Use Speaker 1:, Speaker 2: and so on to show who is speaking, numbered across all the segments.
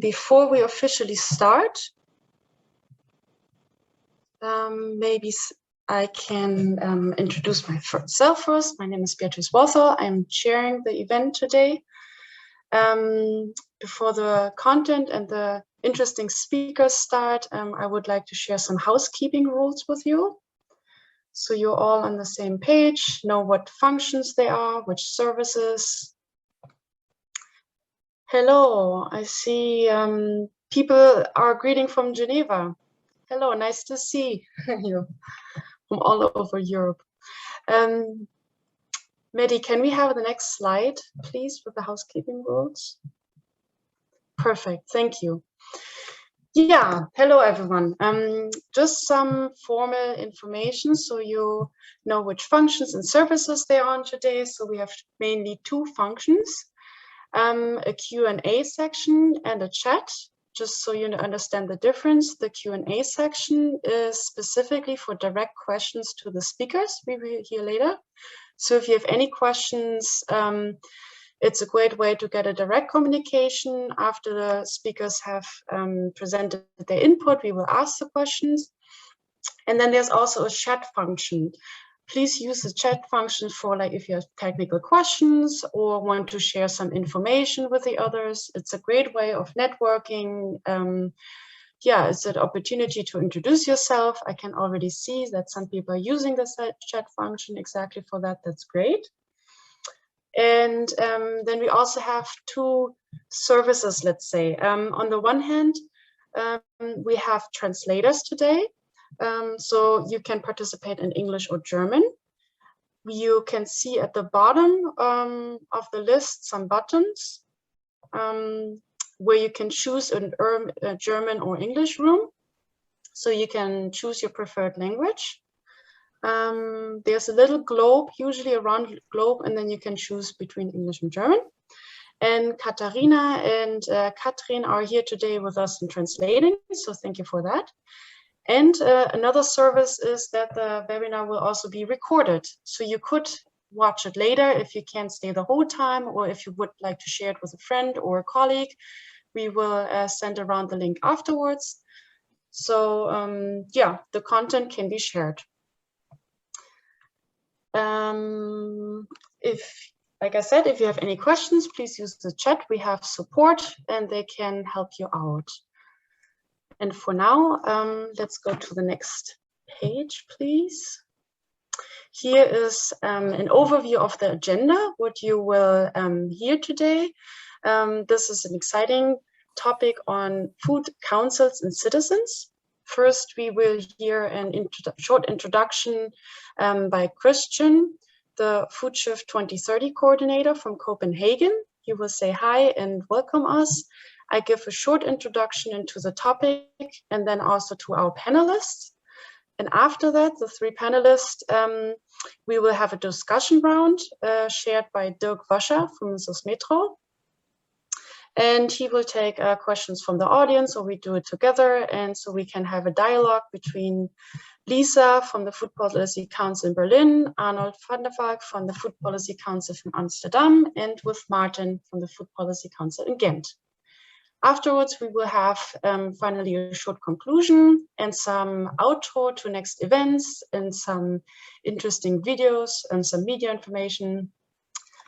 Speaker 1: Before we officially start, maybe I can introduce myself first. My name is Beatrice Walthall. I'm chairing the event today. Before the content and the interesting speakers start, I would like to share some housekeeping rules with you. So you're all on the same page, know what functions they are, which services. Hello, I see people are greeting from Geneva. Hello, nice to see you from all over Europe. Mehdi, can we have the next slide, please, with the housekeeping rules? Perfect, thank you. Yeah, hello everyone. Just some formal information so you know which functions and services they are on today. So we have mainly two functions, a Q&A section and a chat. Just so you understand the difference, the Q&A section is specifically for direct questions to the speakers we will hear later. So if you have any questions, it's a great way to get a direct communication. After the speakers have presented their input, we will ask the questions. And then there's also a chat function. Please use the chat function for like if you have technical questions or want to share some information with the others. It's a great way of networking. Yeah, it's an opportunity to introduce yourself. I can already see that some people are using the chat function exactly for that. That's great. And then we also have two services, let's say. On the one hand, we have translators today. So you can participate in English or German. You can see at the bottom of the list some buttons where you can choose a German or English room. So you can choose your preferred language. There's a little globe, usually a round globe, and then you can choose between English and German. And Katharina and Katrin are here today with us in translating, so thank you for that. And another service is that the webinar will also be recorded. So you could watch it later if you can't stay the whole time, or if you would like to share it with a friend or a colleague, we will send around the link afterwards. So yeah, the content can be shared. Like I said, if you have any questions, please use the chat. We have support and they can help you out. And for now, let's go to the next page, please. Here is an overview of the agenda, what you will hear today. This is an exciting topic on food councils and citizens. First, we will hear a short introduction by Christian, the Food Shift 2030 coordinator from Copenhagen. He will say hi and welcome us. I give a short introduction into the topic and then also to our panelists. And after that, the three panelists, we will have a discussion round shared by Dirk Wascher from Metro. And he will take questions from the audience, or we do it together. And so we can have a dialogue between Lisa from the Food Policy Council in Berlin, Arnold van der Valk from the Food Policy Council from Amsterdam, and with Martin from the Food Policy Council in Ghent. Afterwards, we will have finally a short conclusion and some outro to next events and some interesting videos and some media information.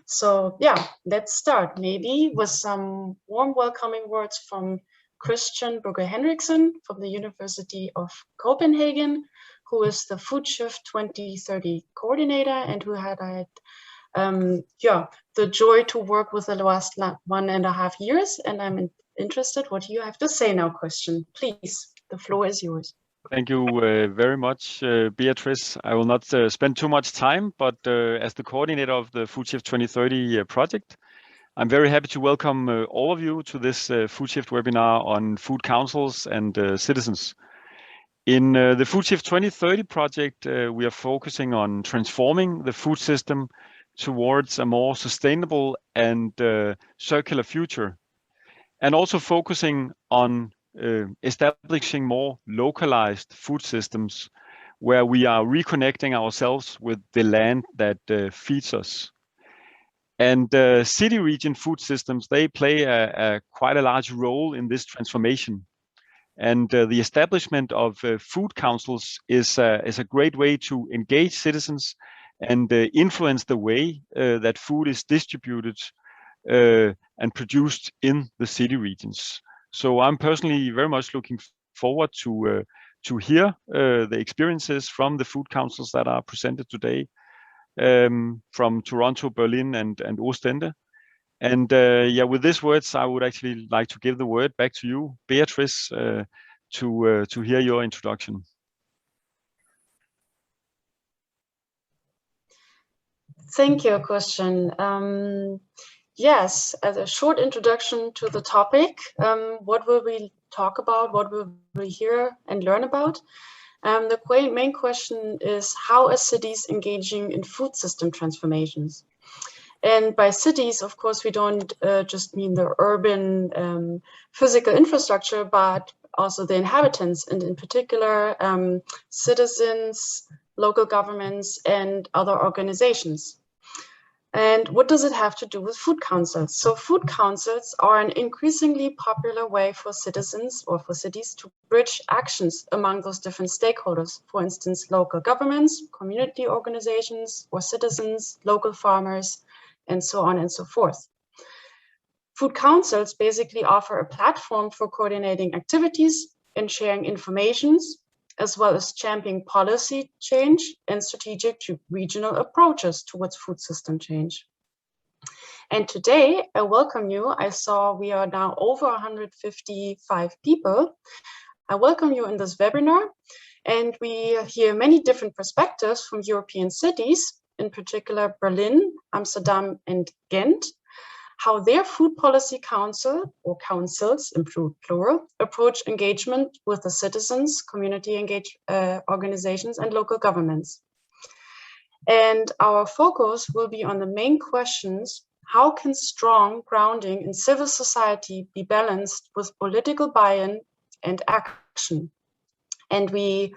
Speaker 1: So yeah, let's start maybe with some warm welcoming words from Christian Brugger-Henriksen from the University of Copenhagen, who is the Food Shift 2030 coordinator and who had the joy to work with the last 1.5 years. And I'm interested what you have to say now, Christian. Please, the floor is yours.
Speaker 2: Thank you very much, Beatrice. I will not spend too much time, but as the coordinator of the Food Shift 2030 project, I'm very happy to welcome all of you to this Food Shift webinar on food councils and citizens. In the Food Shift 2030 project, we are focusing on transforming the food system towards a more sustainable and circular future, and also focusing on establishing more localized food systems where we are reconnecting ourselves with the land that feeds us. And city region food systems, they play quite a large role in this transformation. And the establishment of food councils is a great way to engage citizens and influence the way that food is distributed and produced in the city regions. So I'm personally very much looking forward to hear the experiences from the food councils that are presented today, from Toronto, Berlin, and Ostende. And yeah, with these words, I would actually like to give the word back to you, Beatrice, to hear your introduction.
Speaker 1: Thank you, Christian. Yes, as a short introduction to the topic, what will we talk about? What will we hear and learn about? The main question is, how are cities engaging in food system transformations? And by cities, of course, we don't just mean the urban physical infrastructure, but also the inhabitants, and in particular, citizens, local governments, and other organizations. And what does it have to do with food councils? So food councils are an increasingly popular way for citizens or for cities to bridge actions among those different stakeholders. For instance, local governments, community organizations, or citizens, local farmers, and so on and so forth. Food councils basically offer a platform for coordinating activities and sharing information, as well as championing policy change and strategic regional approaches towards food system change. And today, I welcome you. I saw we are now over 155 people. I welcome you in this webinar, and we hear many different perspectives from European cities, in particular Berlin, Amsterdam, and Ghent, how their food policy council, or councils in plural, approach engagement with the citizens, community organizations, and local governments. And our focus will be on the main questions: how can strong grounding in civil society be balanced with political buy-in and action? And we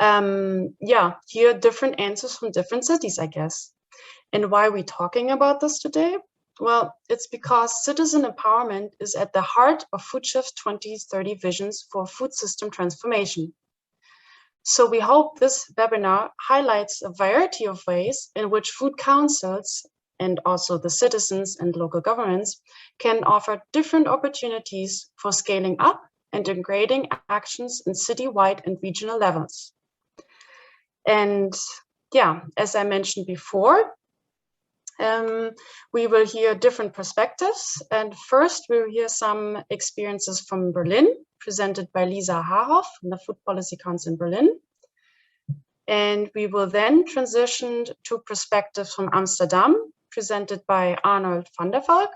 Speaker 1: hear different answers from different cities, I guess. And why are we talking about this today? Well, it's because citizen empowerment is at the heart of FoodShift's 2030 visions for food system transformation. So we hope this webinar highlights a variety of ways in which food councils and also the citizens and local governments can offer different opportunities for scaling up and integrating actions in citywide and regional levels. And yeah, as I mentioned before, we will hear different perspectives. And first, we will hear some experiences from Berlin, presented by Lisa Haarhoff from the Food Policy Council in Berlin. And we will then transition to perspectives from Amsterdam, presented by Arnold van der Valk.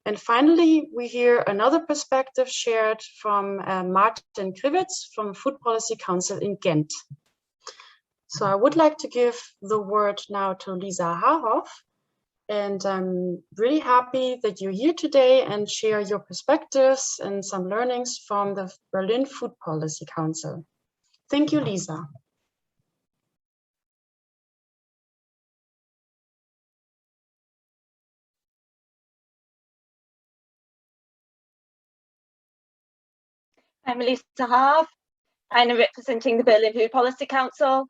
Speaker 1: And finally, we hear another perspective shared from Martin Krivet from Food Policy Council in Ghent. So I would like to give the word now to Lisa Haarhoff. And I'm really happy that you're here today and share your perspectives and some learnings from the Berlin Food Policy Council. Thank you, Lisa.
Speaker 3: I'm Lisa Haarhoff. I'm representing the Berlin Food Policy Council.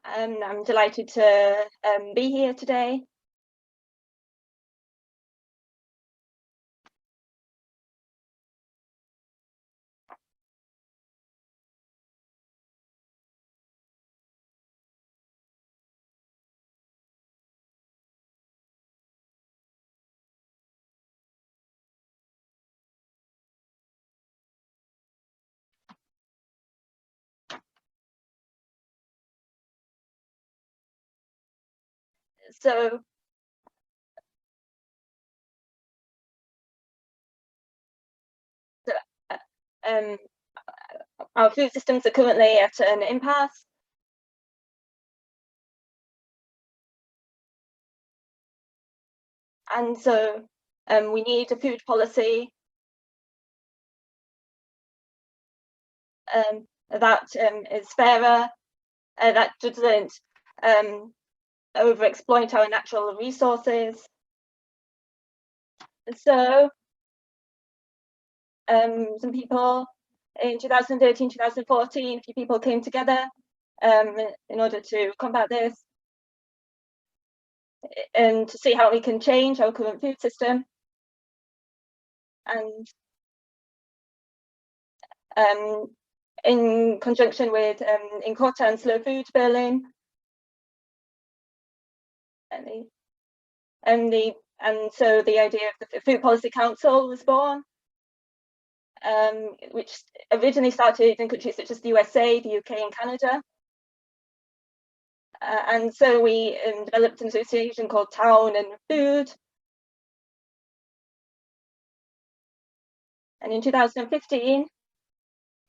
Speaker 3: I'm delighted to be here today. So our food systems are currently at an impasse. And so we need a food policy that is fairer, that doesn't overexploit our natural resources. So some people in 2013, 2014, a few people came together in order to combat this and to see how we can change our current food system. And in conjunction with Incorta and Slow Food Berlin, and so the idea of the Food Policy Council was born, which originally started in countries such as the USA, the UK, and Canada. And so we developed an association called Town and Food. And in 2015,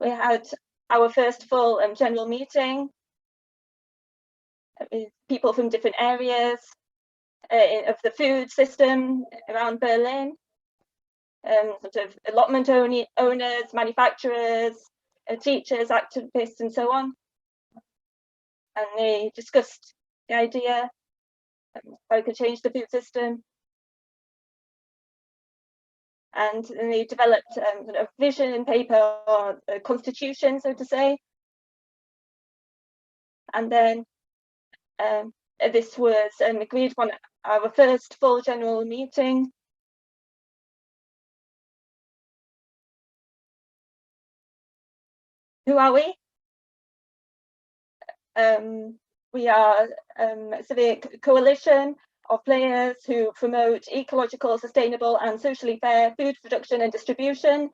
Speaker 3: we had our first full general meeting with people from different areas of the food system around Berlin, sort of allotment owners, manufacturers, teachers, activists, and so on. And they discussed the idea how we could change the food system. And then they developed a vision paper, or a constitution, so to say. And then this was agreed upon our first full general meeting. Who are we? We are a civic coalition of players who promote ecological, sustainable and socially fair food production and distribution.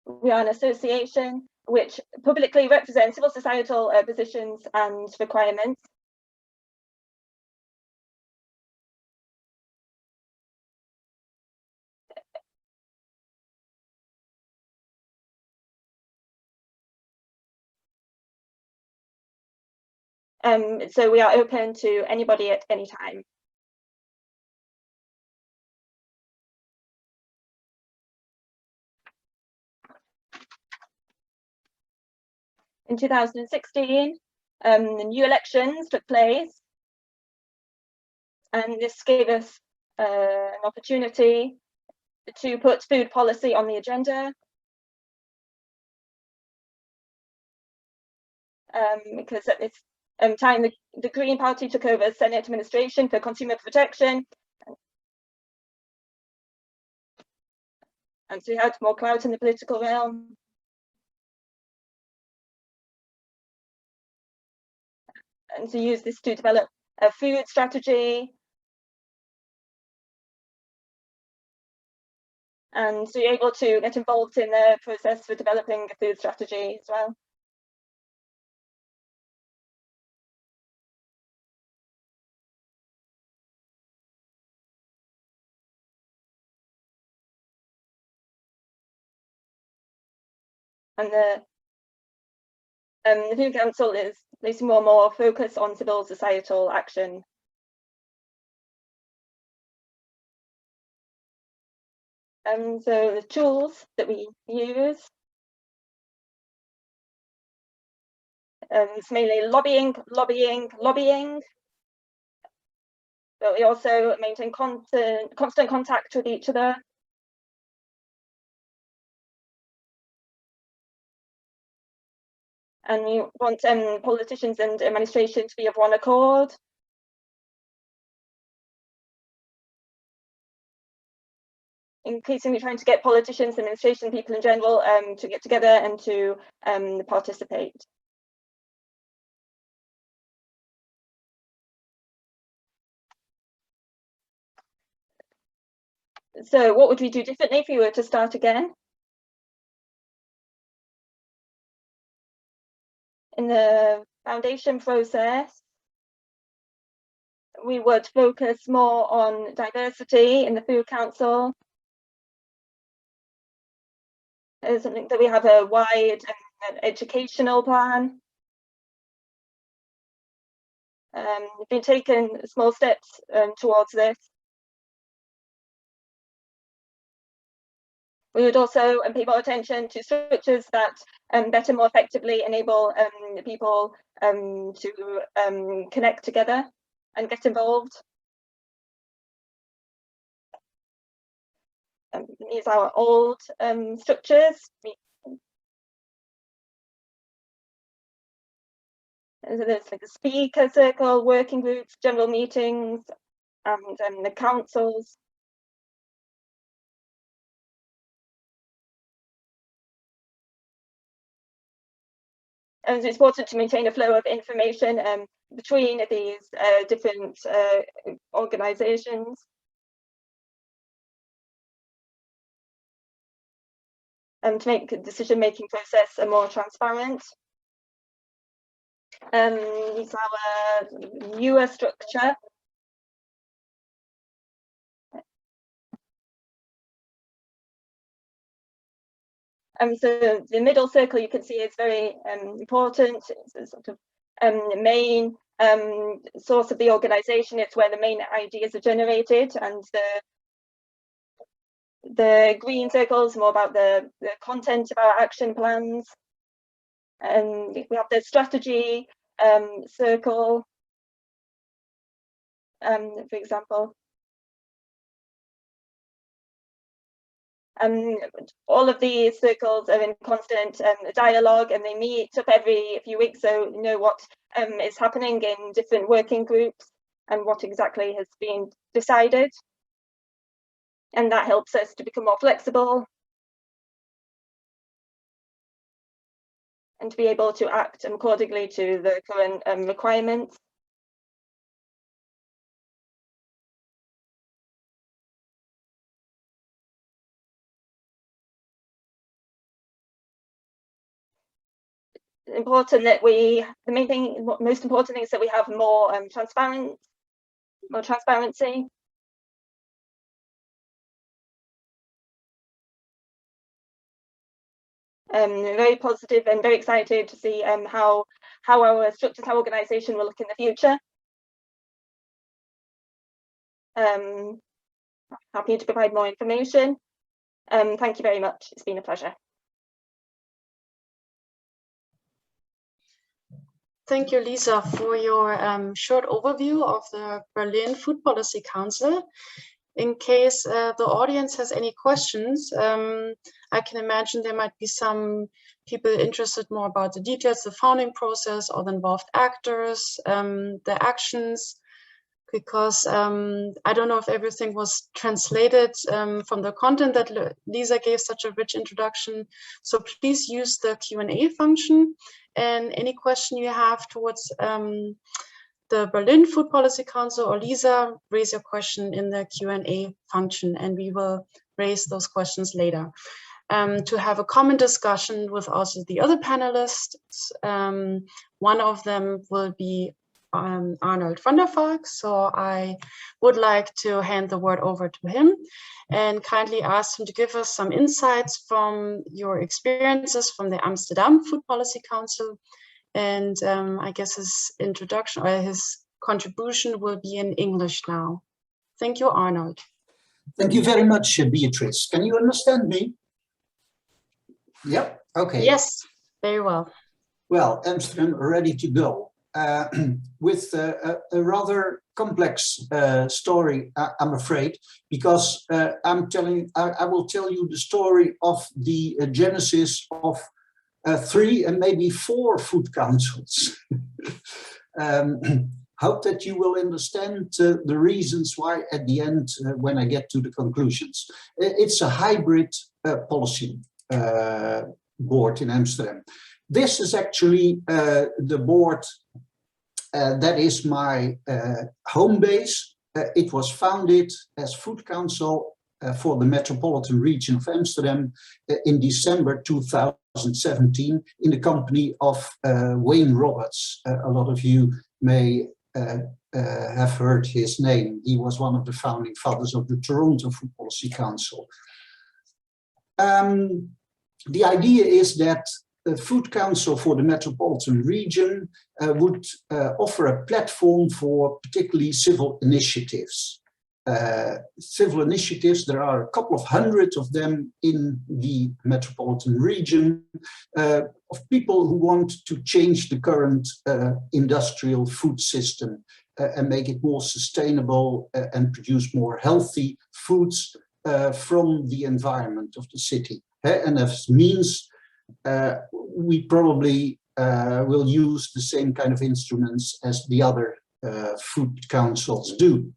Speaker 3: We are an association which publicly represents civil societal positions and requirements. So we are open to anybody at any time. In 2016, the new elections took place, and this gave us an opportunity to put food policy on the agenda. Because at this time, the Green Party took over Senate administration for consumer protection, and so we had more clout in the political realm. And to use this to develop a food strategy, and so you're able to get involved in the process for developing a food strategy as well. And the Food Council is placing more and more focus on civil societal action. So the tools that we use, it's mainly lobbying. But we also maintain constant contact with each other. And we want politicians and administration to be of one accord. Increasingly trying to get politicians, administration, people in general to get together and to participate. So what would we do differently if we were to start again? In the foundation process, we would focus more on diversity in the Food Council. It's something that we have a wide educational plan. We've been taking small steps towards this. We would also pay more attention to structures that better, more effectively enable people to connect together. and get involved. These are old structures. And so there's like a speaker circle, working groups, general meetings, and the councils. And it's important to maintain a flow of information between these different organisations. To make the decision-making process more transparent. It's our newer structure. So the middle circle you can see is very important. It's a sort of main source of the organisation. It's where the main ideas are generated, and the green circle is more about the content of our action plans. And we have the strategy circle, for example. All of these circles are in constant dialogue, and they meet up every few weeks, so you know what is happening in different working groups and what exactly has been decided. And that helps us to become more flexible and to be able to act accordingly to the current requirements. Important that most important thing is that we have more transparency. Very positive and very excited to see how our structures, how organisation will look in the future. Happy to provide more information. Thank you very much. It's been a pleasure.
Speaker 1: Thank you, Lisa, for your short overview of the Berlin Food Policy Council. In case the audience has any questions, I can imagine there might be some people interested more about the details, the founding process, or the involved actors, the actions, because I don't know if everything was translated from the content that Lisa gave such a rich introduction. So please use the Q&A function, and any question you have towards the Berlin Food Policy Council or Lisa, raise your question in the Q&A function, and we will raise those questions later. To have a common discussion with also the other panelists, one of them will be Arnold van der Valk, so I would like to hand the word over to him and kindly ask him to give us some insights from your experiences from the Amsterdam Food Policy Council. And I guess his introduction or his contribution will be in English now. Thank you, Arnold.
Speaker 4: Thank you very much, Beatrice. Can you understand me? Yep, okay.
Speaker 1: Yes, very well.
Speaker 4: Well, Amsterdam ready to go. With a rather complex story, I'm afraid, because I will tell you the story of the genesis of 3 and maybe 4 food councils. Hope that you will understand the reasons why at the end when I get to the conclusions. It's a hybrid policy board in Amsterdam. This is actually the board that is my home base. It was founded as Food Council for the Metropolitan region of Amsterdam in December 2017 in the company of Wayne Roberts. A lot of you may have heard his name. He was one of the founding fathers of the Toronto Food Policy Council. The idea is that the Food Council for the Metropolitan region would offer a platform for particularly civil initiatives. Civil initiatives, there are a couple of hundred of them in the Metropolitan region, of people who want to change the current industrial food system and make it more sustainable and produce more healthy foods from the environment of the city. And as means, we probably will use the same kind of instruments as the other food councils do.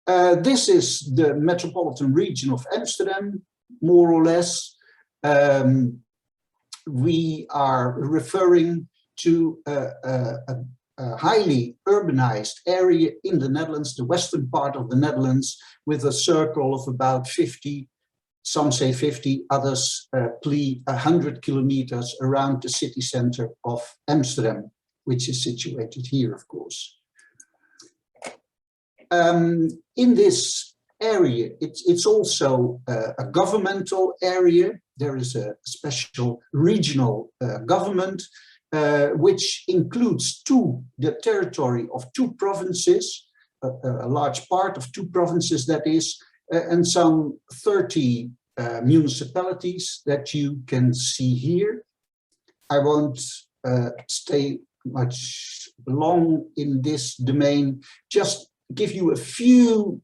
Speaker 4: This is the metropolitan region of Amsterdam, more or less. We are referring to a highly urbanized area in the Netherlands, the western part of the Netherlands, with a circle of about 50, some say 50, others plea 100 kilometers around the city center of Amsterdam, which is situated here, of course. In this area, it's also a governmental area. There is a special regional government, which includes the territory of 2 provinces, a large part of 2 provinces that is, and some 30 municipalities that you can see here. I won't stay much long in this domain, just give you a few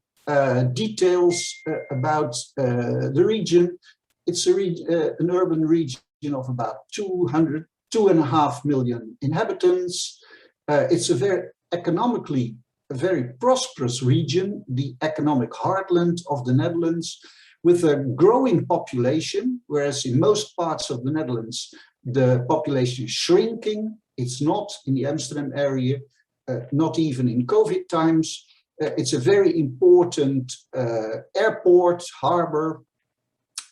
Speaker 4: details about the region. It's an urban region of about 2.5 million inhabitants. It's a very economically a very prosperous region, the economic heartland of the Netherlands, with a growing population, whereas in most parts of the Netherlands, the population is shrinking. It's not in the Amsterdam area, not even in COVID times. It's a very important airport, harbor,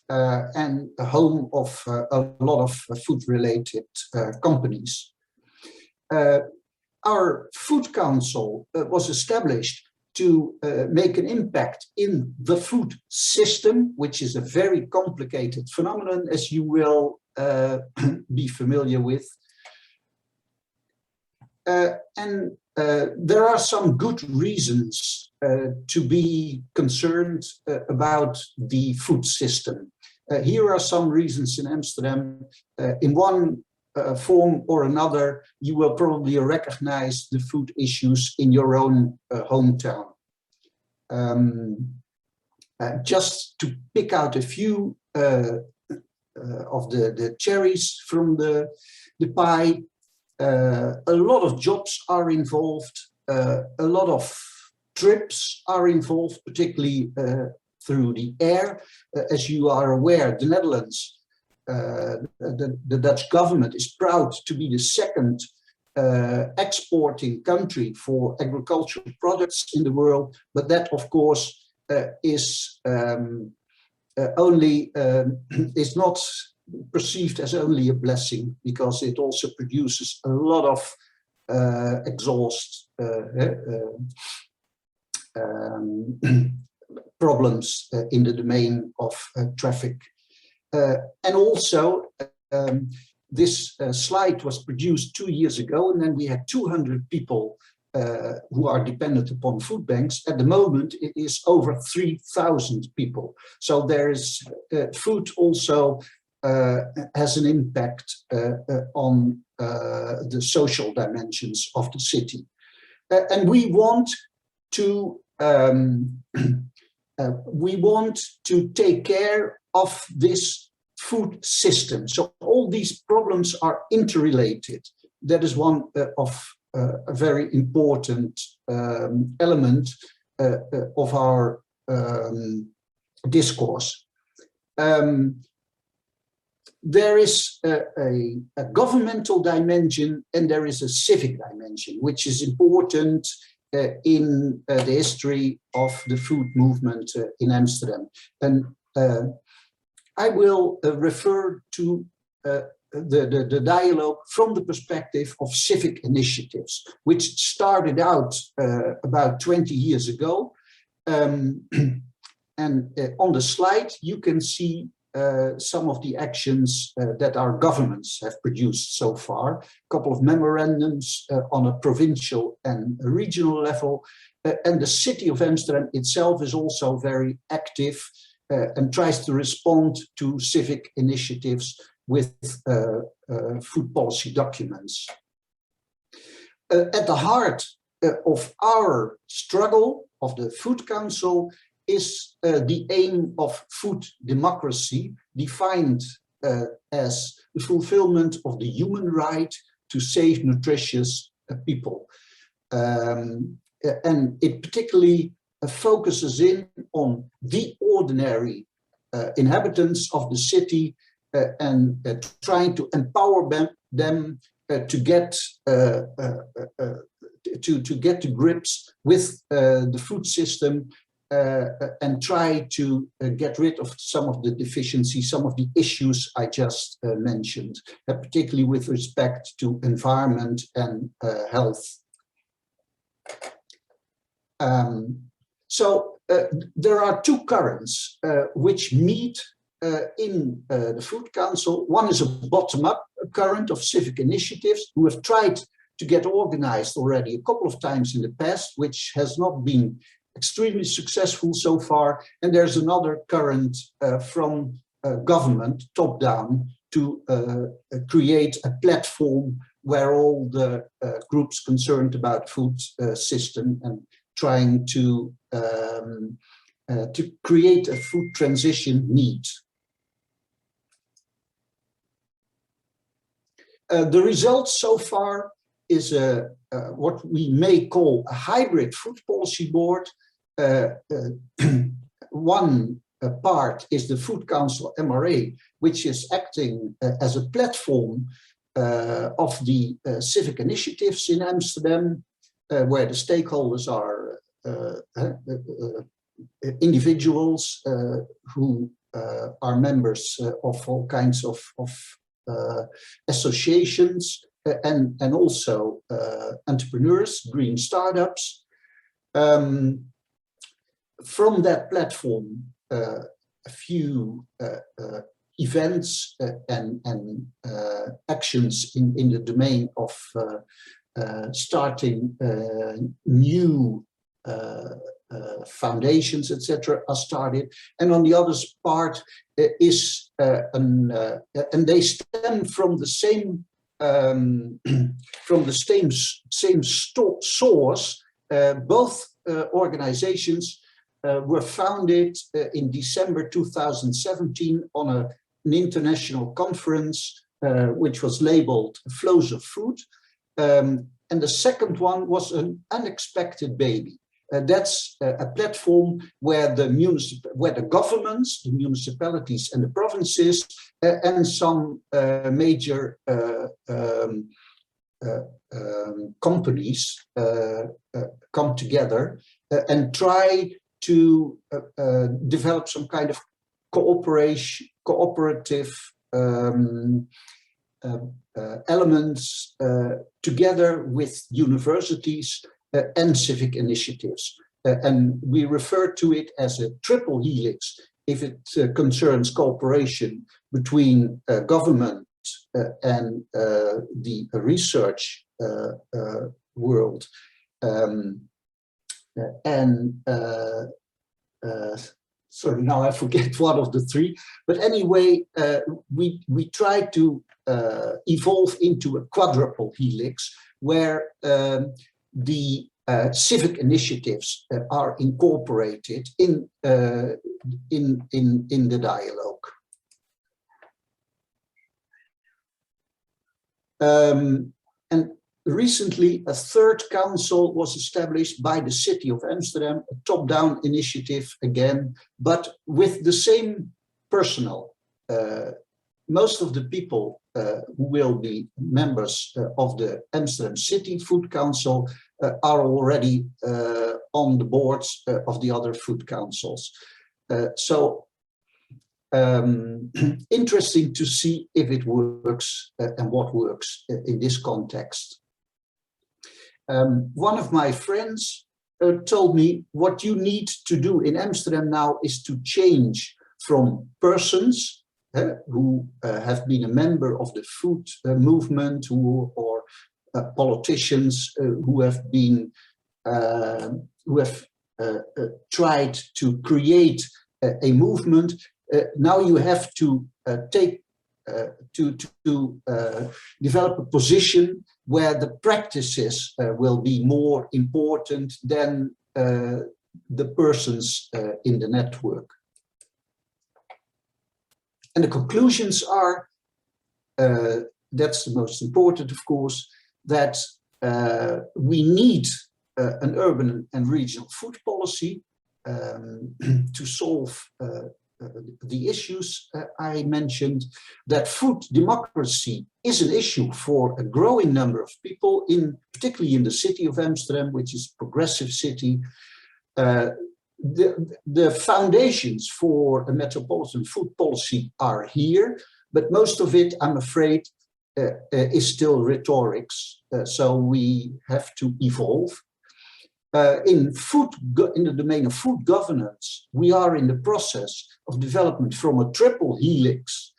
Speaker 4: and a home of a lot of food-related companies. Our food council was established to make an impact in the food system, which is a very complicated phenomenon, as you will be familiar with. And there are some good reasons to be concerned about the food system. Here are some reasons in Amsterdam. In one form or another, you will probably recognize the food issues in your own hometown. Just to pick out a few of the cherries from the pie, a lot of jobs are involved, a lot of trips are involved, particularly through the air. As you are aware, the Netherlands, the Dutch government is proud to be the second exporting country for agricultural products in the world, but that of course is not perceived as only a blessing, because it also produces a lot of exhaust problems in the domain of traffic. And also, this slide was produced 2 years ago, and then we had 200 people who are dependent upon food banks. At the moment, it is over 3,000 people. So there is food also has an impact on the social dimensions of the city. And we want to take care of this food system. So all these problems are interrelated. That is one of a very important element of our discourse. There is a governmental dimension and there is a civic dimension, which is important in the history of the food movement in Amsterdam. And I will refer to the dialogue from the perspective of civic initiatives, which started out about 20 years ago. And on the slide, you can see some of the actions that our governments have produced so far. A couple of memorandums on a provincial and a regional level. And the city of Amsterdam itself is also very active and tries to respond to civic initiatives with food policy documents. At the heart of our struggle of the Food Council is the aim of food democracy, defined as the fulfillment of the human right to safe, nutritious people. And it particularly focuses in on the ordinary inhabitants of the city and trying to empower them to get to grips with the food system and try to get rid of some of the deficiencies, some of the issues I just mentioned, particularly with respect to environment and health. So there are two currents which meet in the Food Council. One is a bottom-up current of civic initiatives who have tried to get organized already a couple of times in the past, which has not been extremely successful so far. And there's another current from government, top-down, to create a platform where all the groups concerned about food system and trying to create a food transition meet. The results so far is what we may call a hybrid food policy board. One part is the Food Council MRA, which is acting as a platform of the civic initiatives in Amsterdam, where the stakeholders are individuals who are members of all kinds of associations and also entrepreneurs, green startups. From that platform, a few events and actions in the domain of starting new foundations, etc., are started. And on the other part is and they stem from the same source. Both organizations were founded in December 2017 on an international conference which was labeled Flows of Food. And the second one was an unexpected baby. That's a platform where the governments, the municipalities and the provinces and some major companies come together and try to develop some kind of cooperative elements together with universities and civic initiatives. And we refer to it as a triple helix if it concerns cooperation between government and the research world. Sorry, now I forget one of the three. But anyway, we try to evolve into a quadruple helix where the civic initiatives are incorporated in the dialogue. And recently, a third council was established by the city of Amsterdam, a top-down initiative again, but with the same personnel. Most of the people who will be members of the Amsterdam City Food Council are already on the boards of the other food councils. So interesting to see if it works and what works in this context. One of my friends told me what you need to do in Amsterdam now is to change from persons who have been a member of the food movement or politicians who have been tried to create a movement. Now you have to take develop a position where the practices will be more important than the persons in the network. And the conclusions are, that's the most important, of course, that we need an urban and regional food policy to solve the issues I mentioned, that food democracy is an issue for a growing number of people, particularly in the city of Amsterdam, which is a progressive city. The foundations for a metropolitan food policy are here, but most of it, I'm afraid, is still rhetorics. So we have to evolve. In the domain of food governance, we are in the process of development from a triple helix,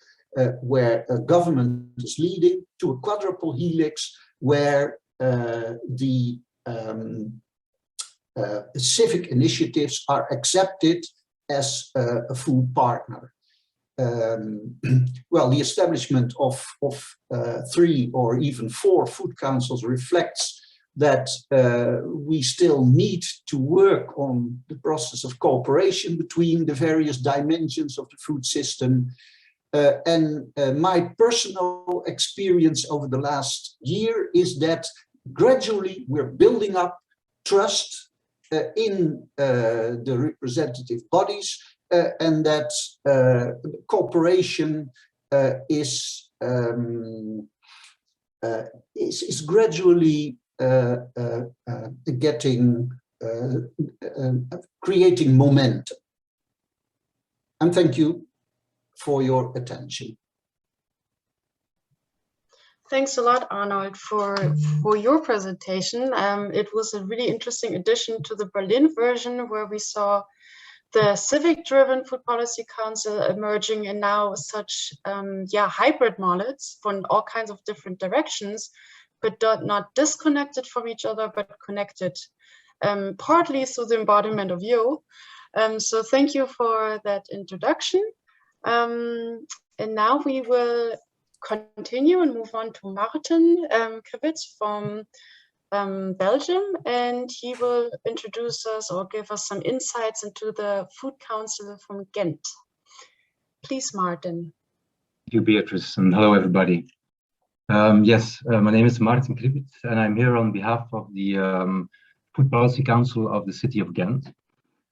Speaker 4: where a government is leading, to a quadruple helix, where the civic initiatives are accepted as a food partner. Well, the establishment of 3 or even 4 food councils reflects that we still need to work on the process of cooperation between the various dimensions of the food system. My personal experience over the last year is that gradually we're building up trust in the representative bodies, and that cooperation is gradually creating momentum. And thank you for your attention.
Speaker 1: Thanks a lot, Arnold, for your presentation. It was a really interesting addition to the Berlin version, where we saw the civic-driven food policy council emerging, and now such hybrid models from all kinds of different directions, but not disconnected from each other, but connected partly through the embodiment of you. So thank you for that introduction. And now we will continue and move on to Martin Krivet from Belgium, and he will introduce us or give us some insights into the Food Council from Ghent. Please, Martin.
Speaker 5: Thank you, Beatrice, and hello, everybody. Yes, my name is Martin Krivet, and I'm here on behalf of the Food Policy Council of the city of Ghent.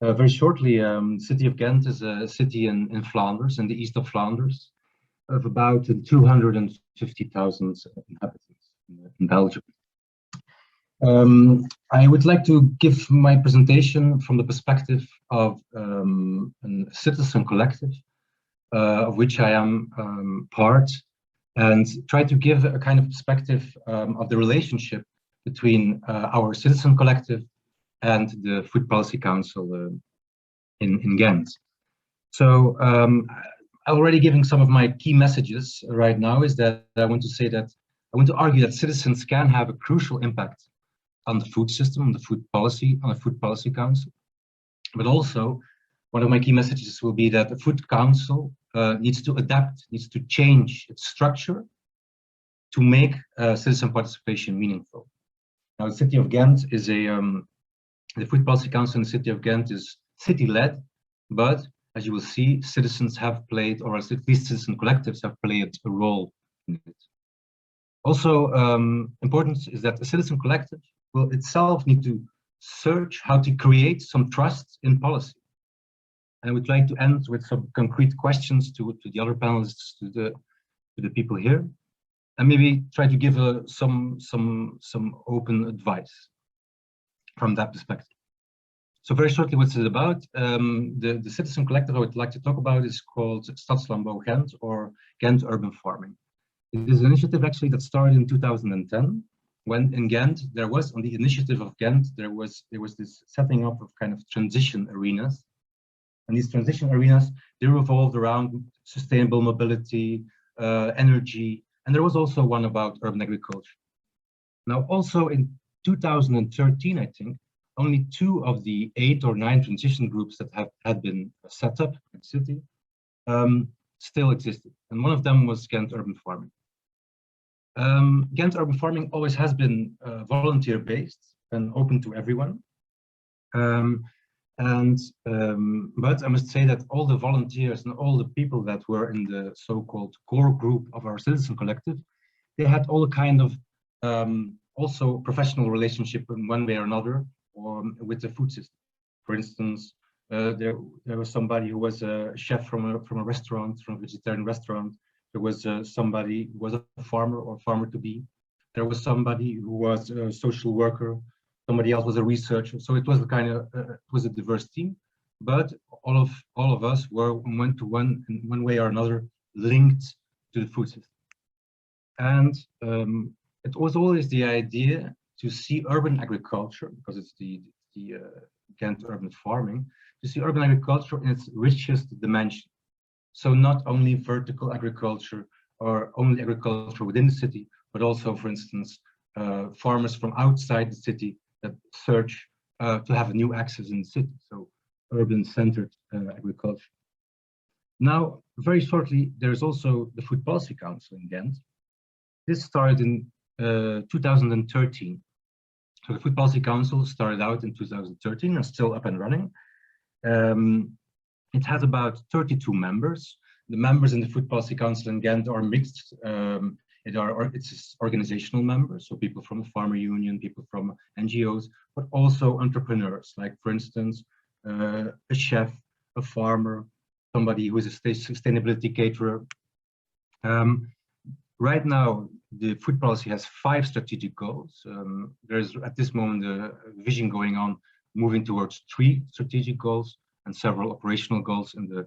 Speaker 5: Very shortly, the city of Ghent is a city in Flanders, in the east of Flanders, of about 250,000 inhabitants in Belgium. I would like to give my presentation from the perspective of a citizen collective, of which I am part, and try to give a kind of perspective of the relationship between our citizen collective and the Food Policy Council in Ghent. So already giving some of my key messages right now is that I want to argue that citizens can have a crucial impact on the food system, on the food policy, on the Food Policy Council. But also, one of my key messages will be that the Food Council needs to adapt, needs to change its structure to make citizen participation meaningful. Now, the city of Ghent is the Food Policy Council in the city of Ghent is city-led, but as you will see, citizens have played, or at least citizen collectives have played a role in it. Also, important is that the citizen collective will itself need to search how to create some trust in policy. And I would like to end with some concrete questions to the other panelists, to the people here, and maybe try to give some open advice from that perspective. So very shortly, what's it about? The citizen collective I would like to talk about is called Stadslandbouw Ghent, or Ghent Urban Farming. It is an initiative actually that started in 2010, when in Ghent there was, on the initiative of Ghent, there was this setting up of kind of transition arenas. And these transition arenas, they revolved around sustainable mobility, energy, and there was also one about urban agriculture. Now, also in 2013, I think, only 2 of the 8 or 9 transition groups that had been set up in the city still existed. And one of them was Ghent urban farming. Ghent urban farming always has been volunteer-based and open to everyone. But I must say that all the volunteers and all the people that were in the so-called core group of our citizen collective, they had all kind of also professional relationship in one way or another with the food system. For instance, there was somebody who was a chef from a restaurant, from a vegetarian restaurant. There was somebody who was a farmer or farmer-to-be. There was somebody who was a social worker. Somebody else was a researcher. So it was a kind of it was a diverse team, but all of us were one-to-one in one way or another linked to the food system. And it was always the idea to see urban agriculture, because it's the Ghent urban farming, to see urban agriculture in its richest dimension. So not only vertical agriculture or only agriculture within the city, but also, for instance, farmers from outside the city that search to have a new access in the city. So urban-centered agriculture. Now, very shortly, there's also the Food Policy Council in Ghent. This started in 2013. So the Food Policy Council started out in 2013 and still up and running. It has about 32 members. The members in the Food Policy Council in Ghent are mixed. It's organizational members, so people from the farmer union, people from NGOs, but also entrepreneurs, like, for instance, a chef, a farmer, somebody who is a sustainability caterer. Right now, the food policy has 5 strategic goals. There's at this moment a vision going on, moving towards 3 strategic goals and several operational goals in the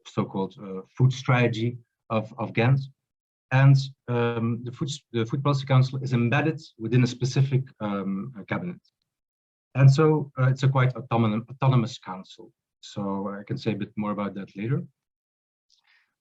Speaker 5: so-called food strategy of Ghent. And the Food Policy Council is embedded within a specific cabinet. And so it's a quite autonomous council. So I can say a bit more about that later.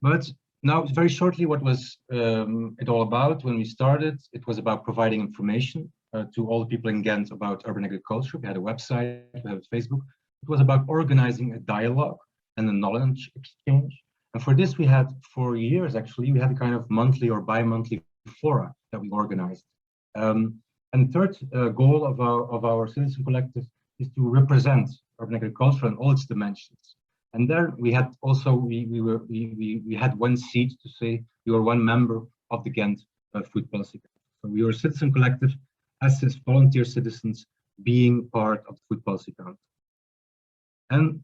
Speaker 5: But now, very shortly, what was it all about when we started? It was about providing information to all the people in Ghent about urban agriculture. We had a website, we had Facebook. It was about organizing a dialogue and a knowledge exchange. And for this, we had, for years, actually, we had a kind of monthly or bi-monthly fora that we organized. And the third goal of our citizen collective is to represent urban agriculture in all its dimensions. And there we had also, we had one seat to say we were one member of the Ghent Food Policy. So we were a citizen collective as volunteer citizens being part of the Food Policy Council. And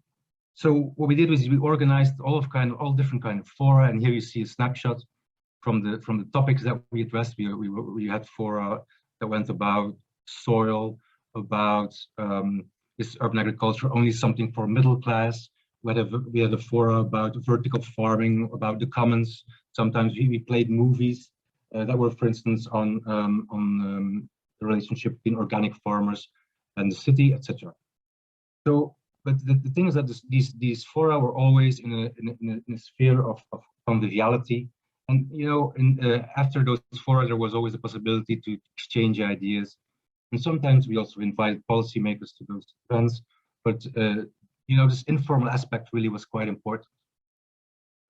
Speaker 5: so what we did was we organized all different kind of fora, and here you see a snapshot from the topics that we addressed. We had fora that went about soil, about is urban agriculture only something for middle class. We had a fora about vertical farming, about the commons. Sometimes we played movies that were, for instance, on the relationship between organic farmers and the city, etc. So. But the thing is that these fora were always in a sphere of conviviality, and after those fora there was always a possibility to exchange ideas, and sometimes we also invited policymakers to those events. But this informal aspect really was quite important.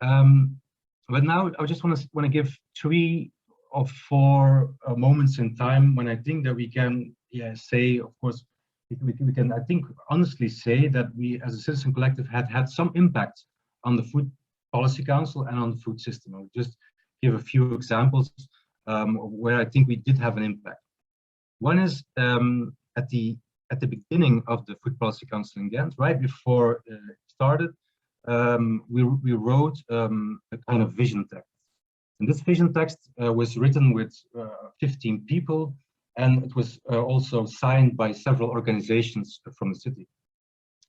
Speaker 5: But now I just want to give 3 or 4 moments in time when I think that we can say, of course. We can, I think, honestly say that we, as a citizen collective, had some impact on the Food Policy Council and on the food system. I'll just give a few examples where I think we did have an impact. One is at the beginning of the Food Policy Council in Ghent, right before it started, we wrote a kind of vision text. And this vision text was written with 15 people. And it was also signed by several organizations from the city.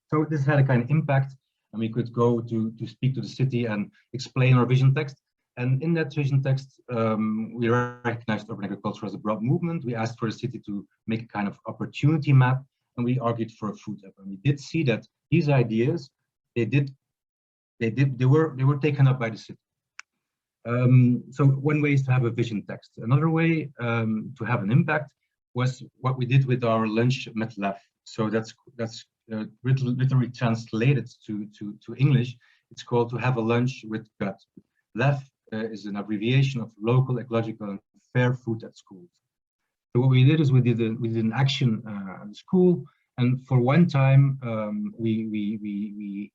Speaker 5: So this had a kind of impact, and we could go to speak to the city and explain our vision text. And in that vision text, we recognized urban agriculture as a broad movement. We asked for the city to make a kind of opportunity map, and we argued for a food app. And we did see that these ideas, they were taken up by the city. So one way is to have a vision text. Another way to have an impact was what we did with our lunch met lef. So that's literally translated to English. It's called to have a lunch with gut. LEF is an abbreviation of local, ecological, and fair food at schools. So what we did is we did an action at the school, and for one time we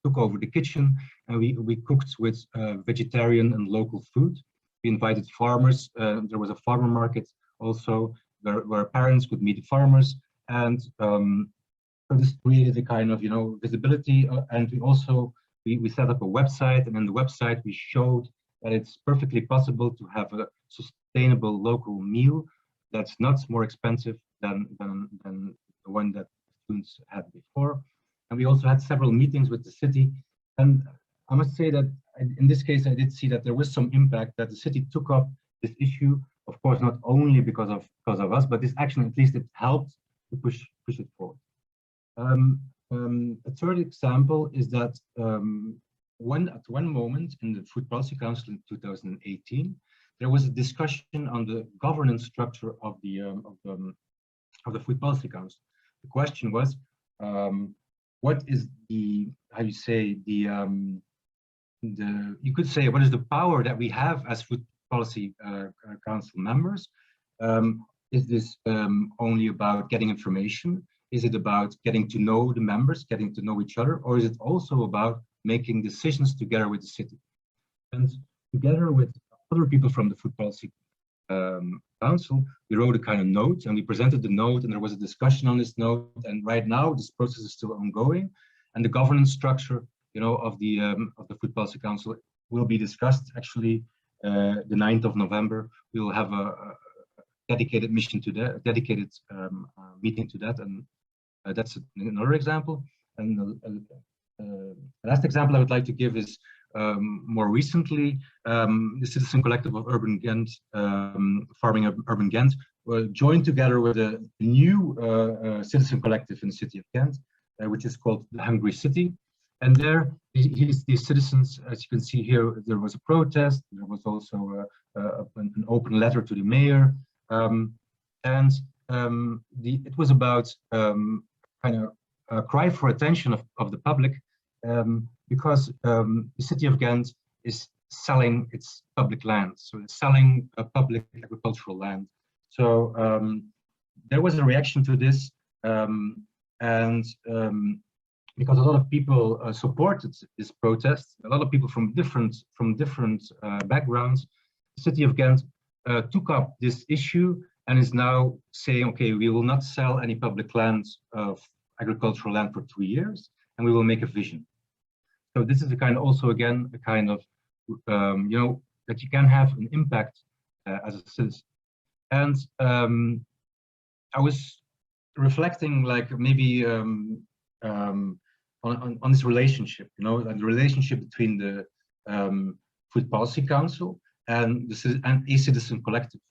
Speaker 5: took over the kitchen, and we cooked with vegetarian and local food. We invited farmers. There was a farmer market also where parents could meet the farmers, and so this created a kind of visibility. And we also we set up a website, and on the website we showed that it's perfectly possible to have a sustainable local meal that's not more expensive than the one that students had before. And we also had several meetings with the city. And I must say that in this case, I did see that there was some impact, that the city took up this issue, of course, not only because of us, but this action, at least it helped to push it forward. A third example is that at one moment in the Food Policy Council in 2018, there was a discussion on the governance structure of the Food Policy Council. The question was, what is the, how you say, you could say, what is the power that we have as Food Policy Council members? Is this only about getting information? Is it about getting to know the members, getting to know each other? Or is it also about making decisions together with the city? And together with other people from the Food Policy Council, we wrote a kind of note, and we presented the note, and there was a discussion on this note. And right now, this process is still ongoing, and the governance structure, of the Food Policy Council will be discussed. Actually, the 9th of November, we will have a dedicated mission to that, dedicated meeting to that, and that's another example. And the last example I would like to give is more recently, the Citizen Collective of Urban Ghent, Farming Urban Ghent, joined together with a new citizen collective in the city of Ghent, which is called The Hungry City. And there, these citizens, as you can see here, there was a protest. There was also an open letter to the mayor, and it was about kind of a cry for attention of the public, because the city of Ghent is selling its public land, so it's selling a public agricultural land. So there was a reaction to this, and because a lot of people supported this protest, a lot of people from different backgrounds, the city of Ghent took up this issue and is now saying, okay, we will not sell any public lands of agricultural land for 2 years, and we will make a vision. So this is a kind of, also again, a kind of, that you can have an impact as a citizen. And I was reflecting, like, maybe on this relationship, and the relationship between the Food Policy Council and a citizen collective.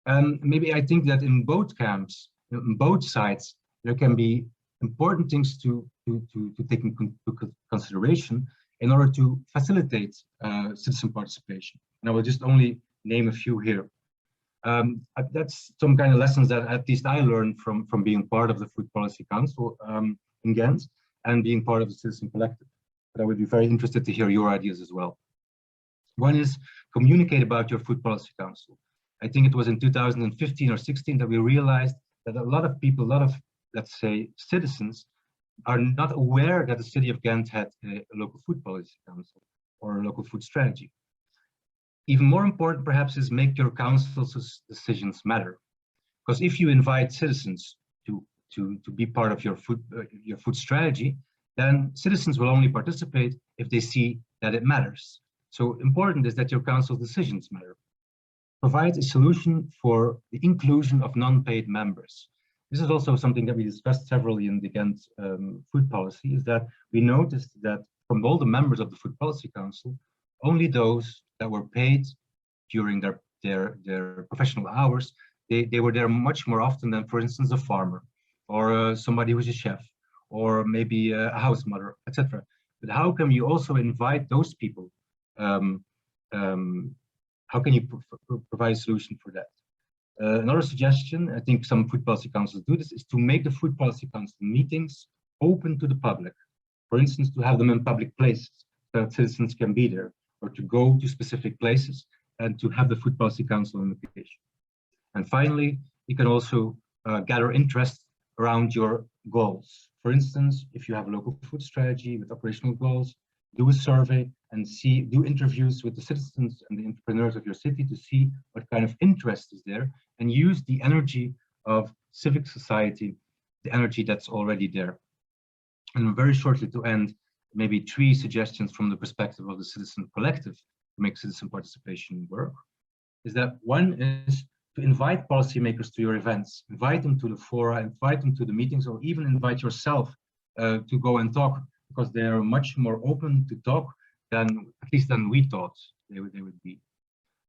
Speaker 5: And maybe I think that in both camps, on both sides, there can be important things to take into consideration in order to facilitate citizen participation. And I will just only name a few here. That's some kind of lessons that at least I learned from being part of the Food Policy Council in Ghent and being part of the citizen collective. But I would be very interested to hear your ideas as well. One is communicate about your Food Policy Council. I think it was in 2015 or 16 that we realized that a lot of people, let's say, citizens, are not aware that the city of Ghent had a local food policy council or a local food strategy. Even more important, perhaps, is make your council's decisions matter. Because if you invite citizens to be part of your food strategy, then citizens will only participate if they see that it matters. So important is that your council's decisions matter. Provide a solution for the inclusion of non-paid members. This is also something that we discussed severally in the Ghent food policy, is that we noticed that from all the members of the Food Policy Council, only those that were paid during their professional hours, they were there much more often than, for instance, a farmer, or somebody who's a chef, or maybe a house mother, etc. But how can you also invite those people? How can you provide a solution for that? Another suggestion, I think some Food Policy Councils do this, is to make the Food Policy Council meetings open to the public. For instance, to have them in public places so that citizens can be there, or to go to specific places and to have the Food Policy Council on location. And finally, you can also gather interest around your goals. For instance, if you have a local food strategy with operational goals, do a survey and do interviews with the citizens and the entrepreneurs of your city to see what kind of interest is there, and use the energy of civic society, the energy that's already there. And very shortly to end, maybe 3 suggestions from the perspective of the citizen collective to make citizen participation work, is that one is to invite policymakers to your events, invite them to the fora, invite them to the meetings, or even invite yourself to go and talk, because they are much more open to talk than, at least than we thought they would be.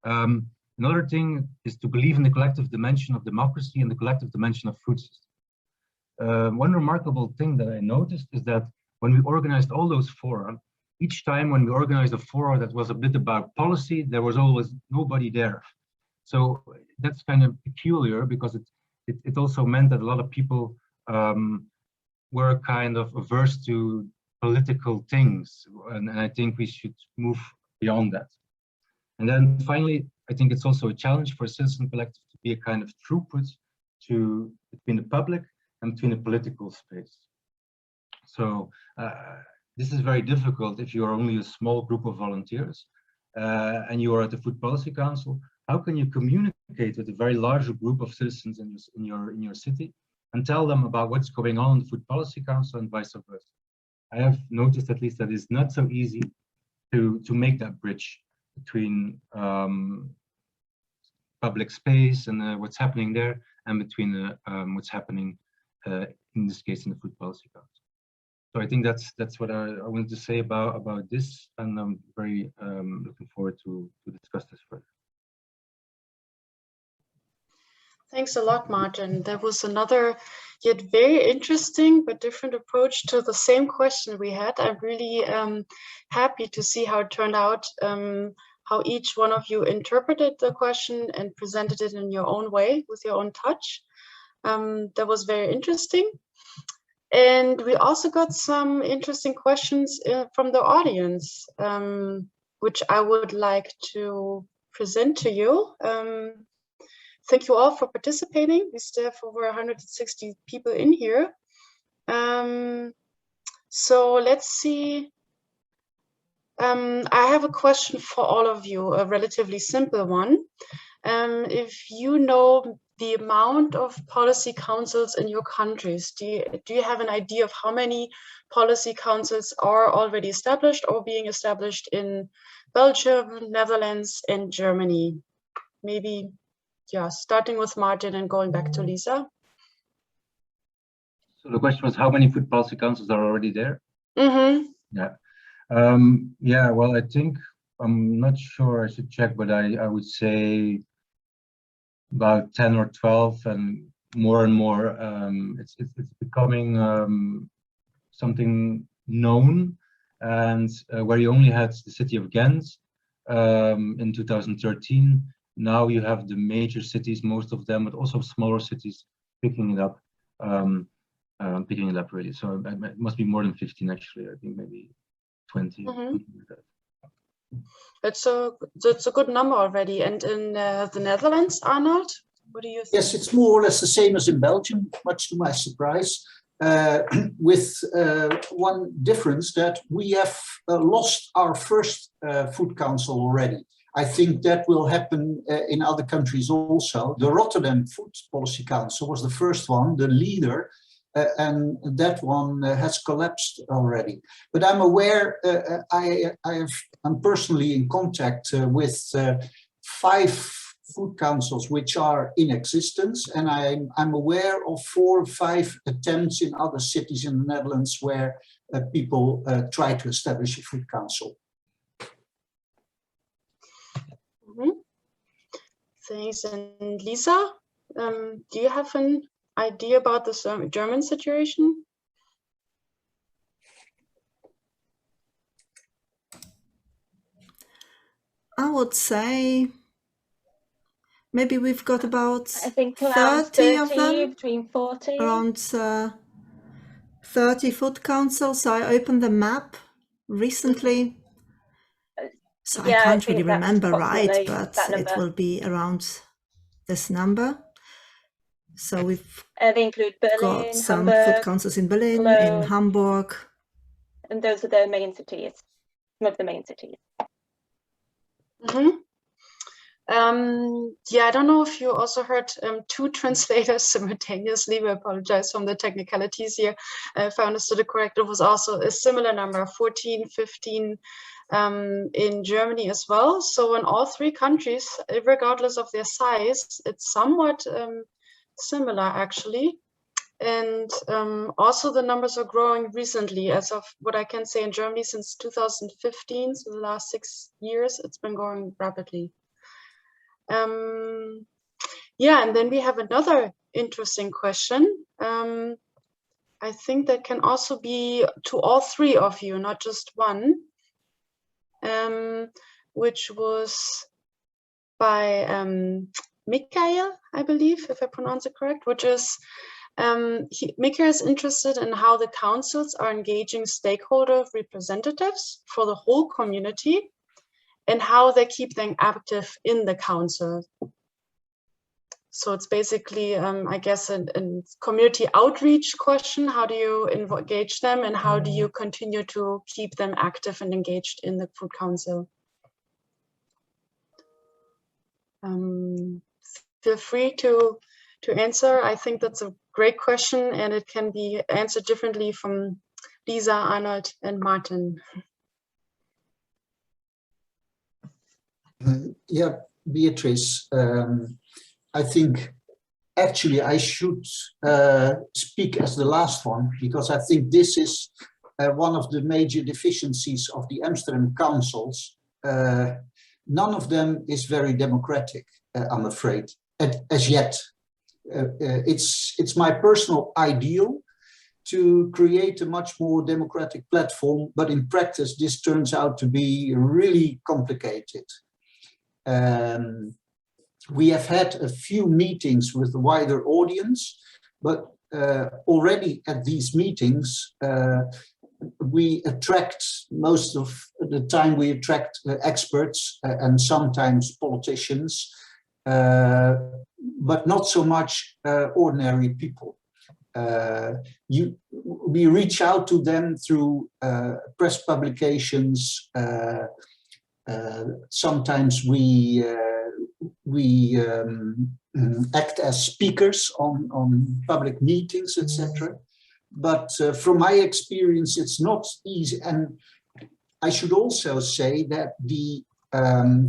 Speaker 5: Another thing is to believe in the collective dimension of democracy and the collective dimension of food systems. One remarkable thing that I noticed is that when we organized all those fora, each time when we organized a fora that was a bit about policy, there was always nobody there. So that's kind of peculiar, because it also meant that a lot of people were kind of averse to political things, and I think we should move beyond that. And then finally, I think it's also a challenge for a citizen collective to be a kind of throughput between the public and between the political space. So this is very difficult if you are only a small group of volunteers and you are at the Food Policy Council. How can you communicate with a very large group of citizens in your city and tell them about what's going on in the Food Policy Council and vice versa? I have noticed at least that it's not so easy to make that bridge between public space and what's happening there, and between what's happening in this case in the Food Policy Council. So I think that's what I wanted to say about this, and I'm very looking forward to discuss this further.
Speaker 1: Thanks a lot, Martin. That was another yet very interesting but different approach to the same question we had. I'm really happy to see how it turned out, how each one of you interpreted the question and presented it in your own way with your own touch. That was very interesting. And we also got some interesting questions from the audience, which I would like to present to you. Thank you all for participating. We still have over 160 people in here. So let's see. I have a question for all of you, a relatively simple one. If you know the amount of policy councils in your countries, do you have an idea of how many policy councils are already established or being established in Belgium, Netherlands, and Germany? Maybe, yeah, starting with Martin and going back to Lisa.
Speaker 5: So the question was, how many food policy councils are already there?
Speaker 1: Mm-hmm.
Speaker 5: Yeah. Yeah, well, I think, I'm not sure, I should check, but I would say about 10 or 12, and more, it's becoming something known. And where you only had the city of Ghent in 2013, now you have the major cities, most of them, but also smaller cities picking it up really. So it must be more than 15 actually. I think maybe 20.
Speaker 1: Mm-hmm. That's a good number already. And in the Netherlands, Arnold, what do you think?
Speaker 4: Yes, it's more or less the same as in Belgium, much to my surprise, with one difference, that we have lost our first food council already. I think that will happen in other countries also. The Rotterdam Food Policy Council was the first one, the leader, and that one has collapsed already. But I'm aware, I'm personally in contact with 5 food councils which are in existence, and I'm aware of 4 or 5 attempts in other cities in the Netherlands where people try to establish a food council.
Speaker 1: Mm-hmm. Thanks. And Lisa, do you have an idea about the German situation?
Speaker 6: I would say maybe we've got about,
Speaker 3: I think
Speaker 6: 30 of them,
Speaker 3: between 40.
Speaker 6: around 30 food councils. I opened the map recently. So
Speaker 3: Yeah,
Speaker 6: I can't
Speaker 3: think
Speaker 6: really
Speaker 3: that's
Speaker 6: remember right,
Speaker 3: approximately
Speaker 6: but
Speaker 3: that
Speaker 6: it
Speaker 3: number.
Speaker 6: will be around this number. So we've
Speaker 3: They include
Speaker 6: got
Speaker 3: Berlin,
Speaker 6: some food
Speaker 3: Hamburg,
Speaker 6: councils in Berlin, in
Speaker 3: Cologne,
Speaker 6: Hamburg.
Speaker 3: and those are the main cities, some of the main cities.
Speaker 1: Mm-hmm. Yeah, I don't know if you also heard two translators simultaneously. We apologize from the technicalities here. If I understood it correct, it was also a similar number, 14, 15 in Germany as well. So in all three countries, regardless of their size, it's somewhat similar actually. And also the numbers are growing recently. As of what I can say, in Germany since 2015, so the last 6 years, it's been growing rapidly. Yeah, and then we have another interesting question. I think that can also be to all three of you, not just one, which was by Michael, I believe, if I pronounce it correct, which is Michael is interested in how the councils are engaging stakeholder representatives for the whole community and how they keep them active in the council. So it's basically, I guess, a community outreach question. How do you engage them and how do you continue to keep them active and engaged in the Food Council? Feel free to answer. I think that's a great question and it can be answered differently from Lisa, Arnold, and Martin.
Speaker 4: Yeah, Beatrice, I think actually I should speak as the last one, because I think this is one of the major deficiencies of the Amsterdam councils. None of them is very democratic, I'm afraid, as yet. It's my personal ideal to create a much more democratic platform, but in practice this turns out to be really complicated. We have had a few meetings with the wider audience, but already at these meetings, we attract, most of the time we attract experts and sometimes politicians, but not so much ordinary people. We reach out to them through press publications. Sometimes we act as speakers on public meetings, etc. But from my experience, it's not easy. And I should also say that the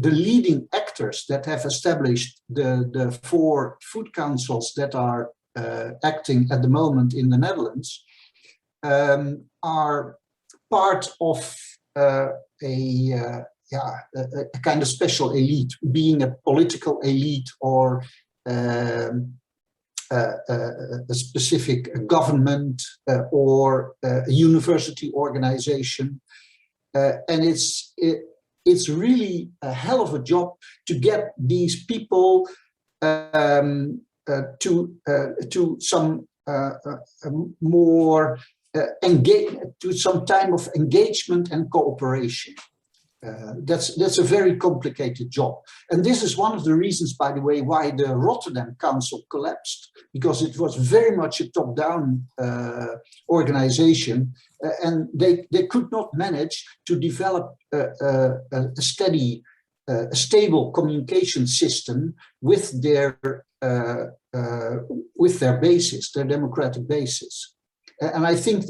Speaker 4: leading actors that have established the 4 food councils that are acting at the moment in the Netherlands are part of a kind of special elite, being a political elite or a specific government or a university organization. And it's really a hell of a job to get these people to some more to some time of engagement and cooperation. That's a very complicated job. And this is one of the reasons, by the way, why the Rotterdam Council collapsed, because it was very much a top-down organization, and they could not manage to develop a steady, stable communication system with their basis, their democratic basis. And I think,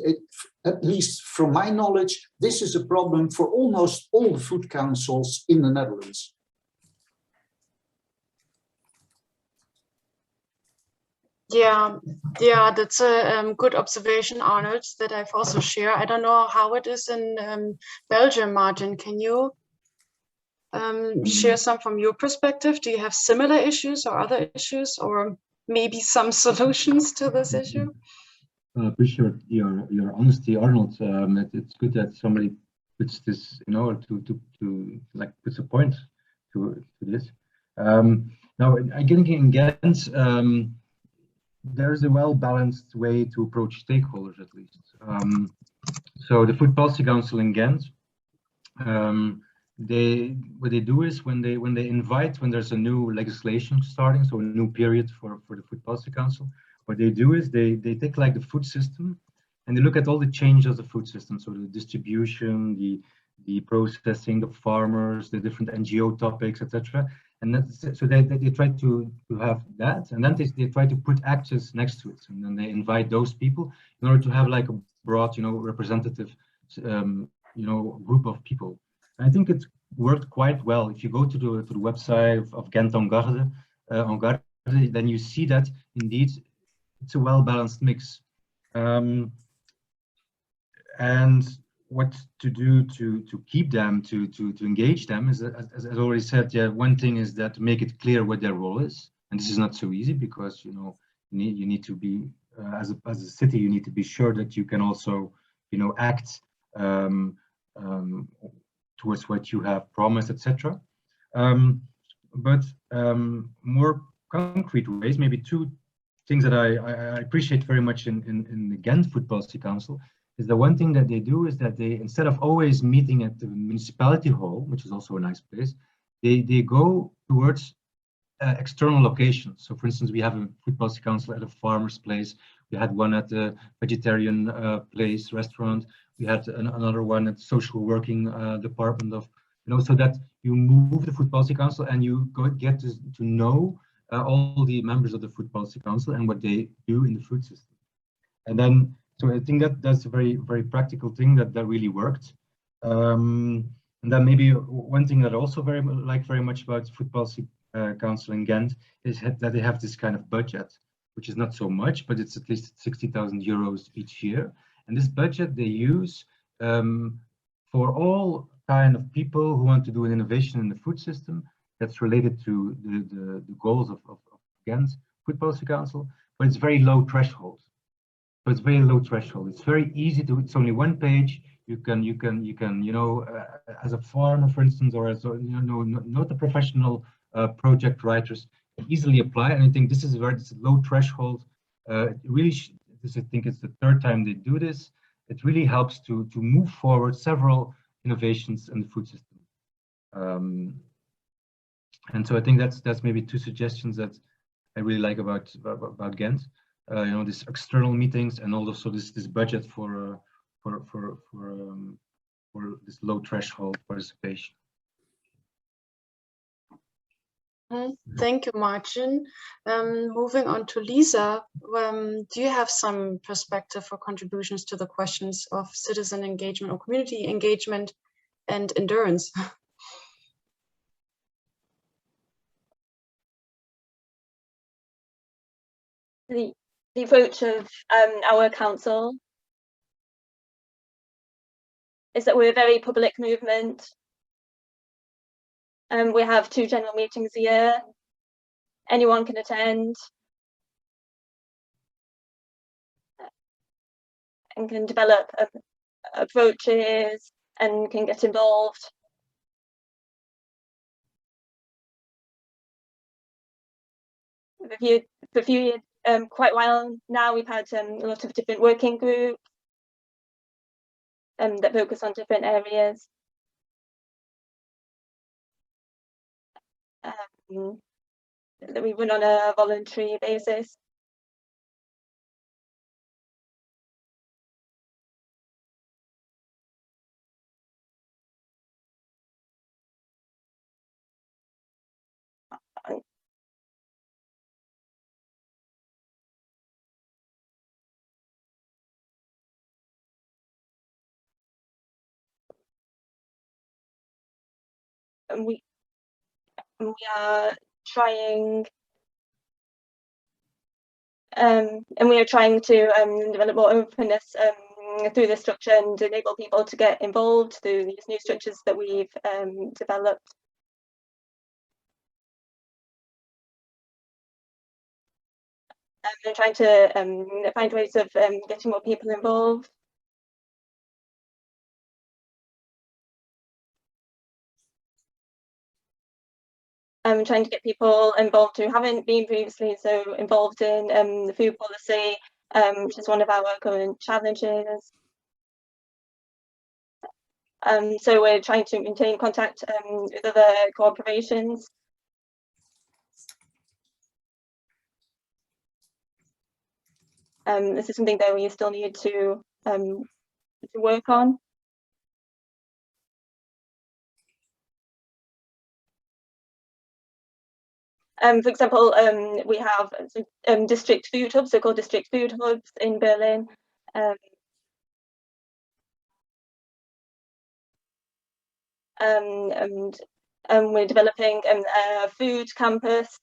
Speaker 4: at least from my knowledge, this is a problem for almost all the food councils in the Netherlands.
Speaker 1: Yeah, that's a good observation, Arnold, that I've also shared. I don't know how it is in Belgium, Martin. Can you share some from your perspective? Do you have similar issues or other issues, or maybe some solutions to this issue?
Speaker 5: I appreciate your honesty, Arnold. It's good that somebody puts this, to like puts a point to this. Now, again, in Ghent, there's a well-balanced way to approach stakeholders, at least. So the Food Policy Council in Ghent what they do is when they invite, when there's a new legislation starting, so a new period for the Food Policy Council, what they do is they take like the food system and they look at all the changes of the food system, so the distribution, the processing, the farmers, the different NGO topics, etc. And that's, so they try to have that, and then they try to put actors next to it, and then they invite those people in order to have like a broad, representative, group of people. And I think it worked quite well. If you go to the website of Ghent en Garde, then you see that indeed it's a well-balanced mix. And what to do to keep them, to engage them is, as I already said, yeah, one thing is that to make it clear what their role is, and this is not so easy because you need to be as a city, you need to be sure that you can also act towards what you have promised, etc. But more concrete ways, maybe two things that I appreciate very much in the Ghent Food Policy Council is the one thing that they do is that they, instead of always meeting at the municipality hall, which is also a nice place, they go towards external locations. So for instance, we have a Food Policy Council at a farmer's place. We had one at a vegetarian restaurant. We had another one at social working department of, so that you move the Food Policy Council and you get to know all the members of the Food Policy Council and what they do in the food system. And then, so I think that's a very, very practical thing that really worked. And then maybe one thing that I also very much about Food Policy Council in Ghent is that they have this kind of budget, which is not so much, but it's at least 60,000 euros each year. And this budget they use for all kind of people who want to do an innovation in the food system that's related to the goals of Ghent Food Policy Council, but it's very low threshold. So it's very low threshold. It's very easy to. It's only one page. You can as a farmer, for instance, or as not a professional project writers, easily apply. And I think this is a low threshold. It really, I think it's the third time they do this. It really helps to move forward several innovations in the food system. And so I think that's maybe two suggestions that I really like about Ghent. These external meetings and also this budget for this low threshold participation.
Speaker 1: Thank you, Martin. Moving on to Lisa, do you have some perspective for contributions to the questions of citizen engagement or community engagement and endurance?
Speaker 3: The approach of our council is that we're a very public movement. We have 2 general meetings a year. Anyone can attend and can develop approaches and can get involved. For a few years, quite a while now, we've had a lot of different working groups that focus on different areas. That we run on a voluntary basis. And we are trying to develop more openness through the structure and enable people to get involved through these new structures that we've developed. And trying to find ways of getting more people involved. Trying to get people involved who haven't been previously so involved in the food policy, which is one of our current challenges. So we're trying to maintain contact with other corporations. This is something that we still need to work on. For example, we have district food hubs, so-called district food hubs in Berlin. And we're developing a food campus.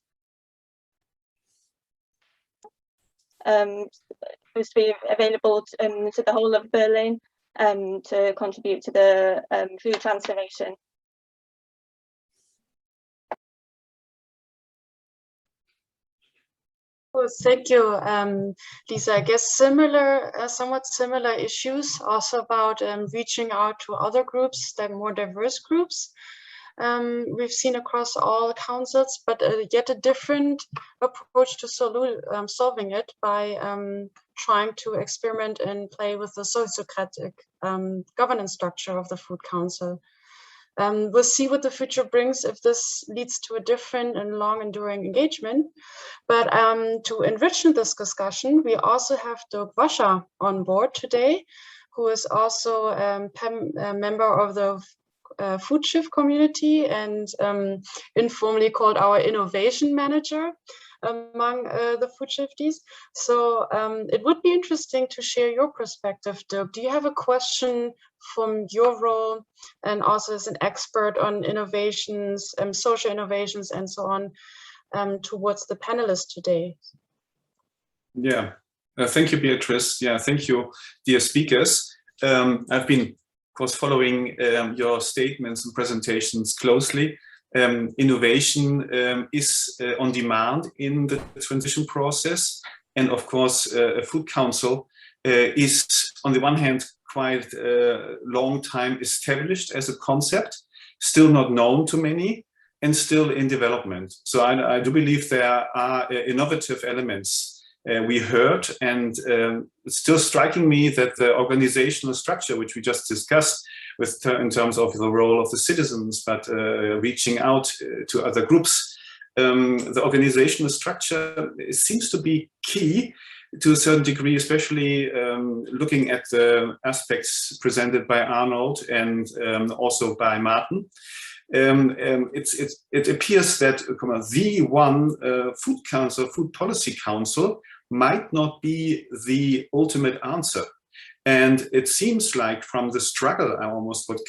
Speaker 3: Supposed to be available to the whole of Berlin to contribute to the food transformation.
Speaker 1: Well, thank you, Lisa. I guess somewhat similar issues also about reaching out to other groups, like more diverse groups. We've seen across all councils, but yet a different approach to solving it by trying to experiment and play with the sociocratic governance structure of the Food Council. We'll see what the future brings if this leads to a different and long enduring engagement. But to enrich this discussion, we also have Dirk Wascher on board today, who is also a member of the food shift community and informally called our innovation manager among the food shifties. So it would be interesting to share your perspective, Dirk. Do you have a question from your role and also as an expert on innovations, social innovations and so on, towards the panelists today?
Speaker 7: Yeah, thank you, Beatrice. Yeah, thank you, dear speakers. I've been, of course, following your statements and presentations closely. Innovation is on demand in the transition process. And of course, a food council is, on the one hand, quite a long time established as a concept, still not known to many, and still in development. So I do believe there are innovative elements we heard, and it's still striking me that the organizational structure, which we just discussed in terms of the role of the citizens, but reaching out to other groups, the organizational structure seems to be key to a certain degree, especially looking at the aspects presented by Arnold and also by Martin. It appears that the one food council, food policy council, might not be the ultimate answer. And it seems like from the struggle, I almost would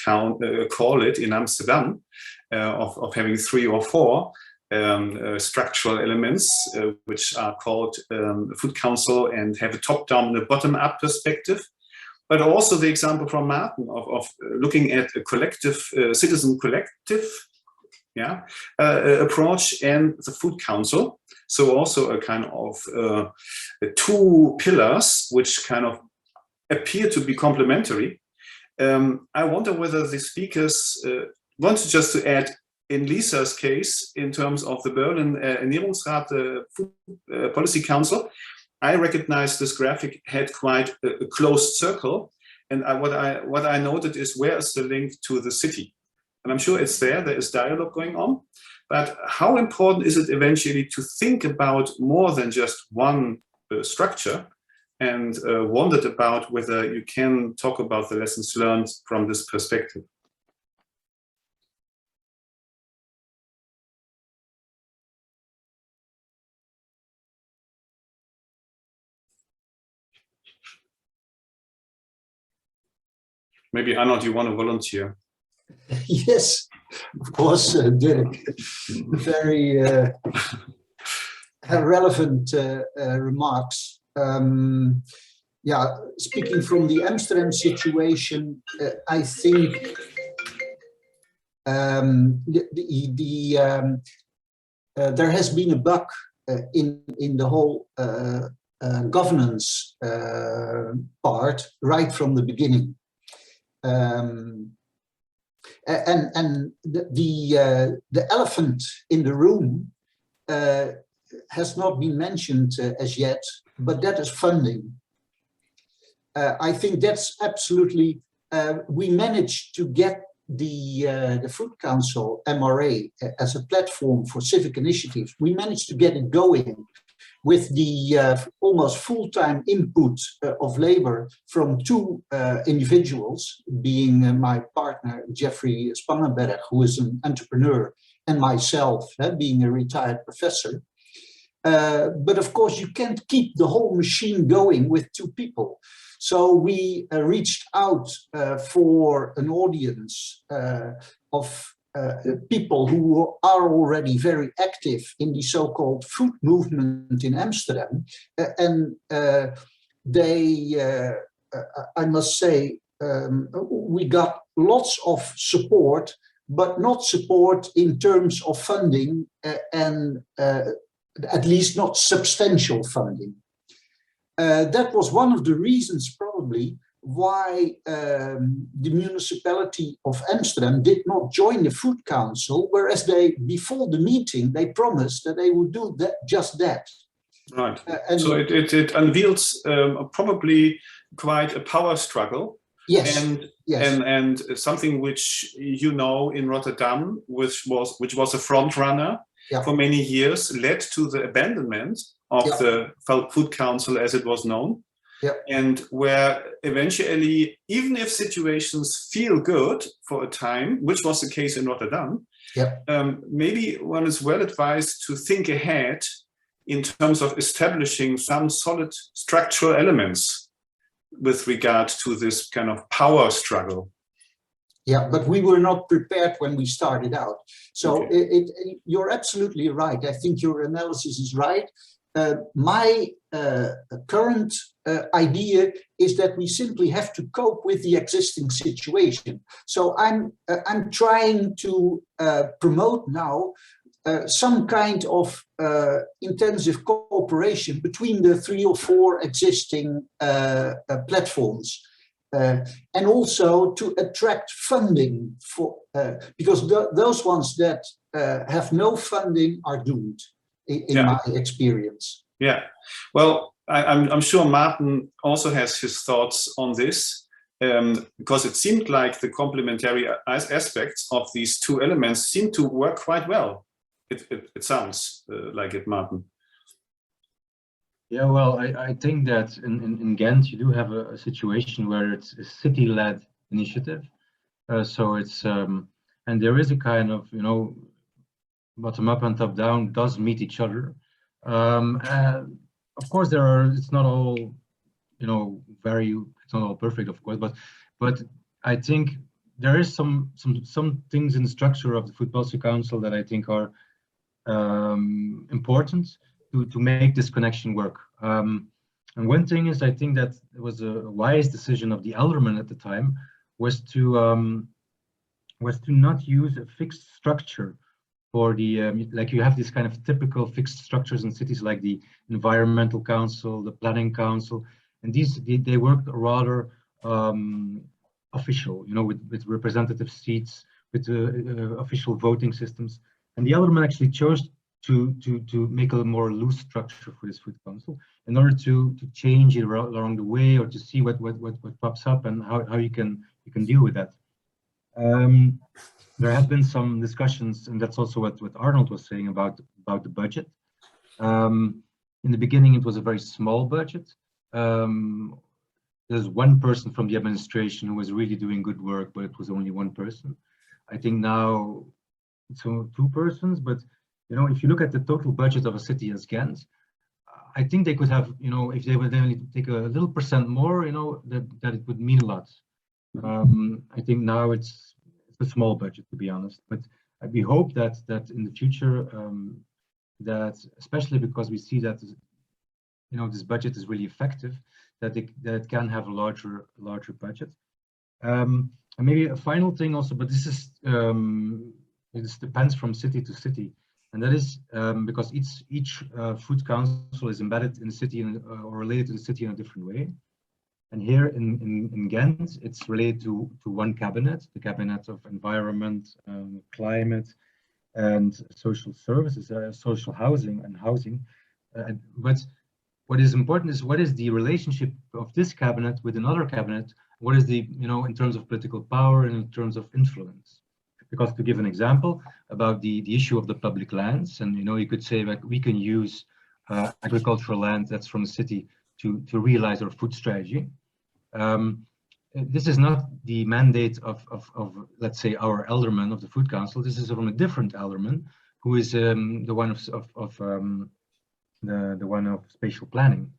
Speaker 7: call it, in Amsterdam, of having 3 or 4 structural elements, which are called food council and have a top-down and a bottom-up perspective. But also the example from Martin of looking at a collective, citizen collective, yeah, approach and the food council. So also a kind of 2 pillars which kind of appear to be complementary. I wonder whether the speakers wanted just to add, in Lisa's case, in terms of the Berlin Ernährungsrat, Food Policy Council, I recognize this graphic had quite a closed circle. And what I noted is, where is the link to the city? And I'm sure it's there is dialogue going on. But how important is it eventually to think about more than just one structure, and wondered about whether you can talk about the lessons learned from this perspective? Maybe Arnold, you want to volunteer?
Speaker 4: Yes, of course, Dirk. Very relevant remarks. Yeah, speaking from the Amsterdam situation, I think there has been a bug in the whole governance part right from the beginning. And the elephant in the room has not been mentioned as yet, but that is funding. I think that's absolutely we managed to get the Food Council MRA as a platform for civic initiatives. We managed to get it going with the almost full-time input of labor from two individuals, being my partner Jeffrey Spangenberg, who is an entrepreneur, and myself, being a retired professor. But of course, you can't keep the whole machine going with two people. So we reached out for an audience of people who are already very active in the so-called food movement in Amsterdam. And I must say, we got lots of support, but not support in terms of funding and at least not substantial funding. That was one of the reasons probably why the municipality of Amsterdam did not join the Food Council, whereas before the meeting, they promised that they would do just that.
Speaker 7: Right. So it unveils probably quite a power struggle.
Speaker 4: Yes.
Speaker 7: And something which in Rotterdam, which was a front runner for many years, led to the abandonment of the Food Council as it was known. And where eventually, even if situations feel good for a time, which was the case in Rotterdam, maybe one is well advised to think ahead in terms of establishing some solid structural elements with regard to this kind of power struggle.
Speaker 4: Yeah, but we were not prepared when we started out. So you're absolutely right. I think your analysis is right. My current idea is that we simply have to cope with the existing situation. So I'm trying to promote now some kind of intensive cooperation between the 3 or 4 existing platforms. And also to attract funding for because those ones that have no funding are doomed, in my experience.
Speaker 7: Yeah, well, I'm sure Martin also has his thoughts on this, because it seemed like the complementary aspects of these two elements seem to work quite well. It sounds like it, Martin.
Speaker 5: Yeah, well, I think that in Ghent you do have a situation where it's a city-led initiative. So it's and there is a kind of bottom-up and top-down does meet each other. Of course, it's not all it's not all perfect, of course, but I think there is some things in the structure of the Food Policy Council that I think are important to make this connection work. And one thing is, I think that it was a wise decision of the alderman at the time was to not use a fixed structure for the like you have this kind of typical fixed structures in cities like the Environmental Council, the Planning Council, and they work rather official, with representative seats, with official voting systems. And the alderman actually chose to make a more loose structure for this Food Council in order to change it along the way, or to see what pops up and how you can deal with that. There have been some discussions, and that's also what Arnold was saying about the budget. In the beginning, it was a very small budget. There's one person from the administration who was really doing good work, but it was only one person. I think now it's 2 persons, but if you look at the total budget of a city as Ghent, I think they could have, if they would only take a little % more, that it would mean a lot. I think now it's a small budget, to be honest, but we hope that in the future, that especially because we see that this budget is really effective, that it can have a larger budget. And maybe a final thing also, but this is it depends from city to city, and that is because each food council is embedded in the city or related to the city in a different way. And here in Ghent, it's related to one cabinet, the Cabinet of Environment, Climate, and Social Services, social housing and housing. But what is important is what is the relationship of this cabinet with another cabinet what is the, in terms of political power and in terms of influence. Because to give an example about the issue of the public lands, and you could say that we can use agricultural land that's from the city to realize our food strategy. This is not the mandate of let's say our alderman of the Food Council. This is from a different alderman who is the one of spatial planning.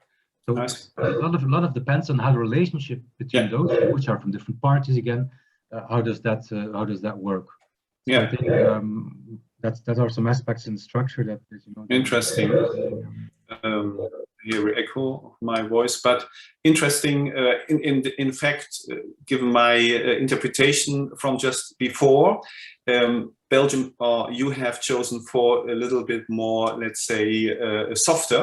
Speaker 5: So nice. a lot of depends on how the relationship between those two, which are from different parties again, how does that work? So I think that are some aspects in structure that
Speaker 7: interesting. Here we echo my voice, but interesting. In fact, given my interpretation from just before, Belgium, you have chosen for a little bit more, let's say, a softer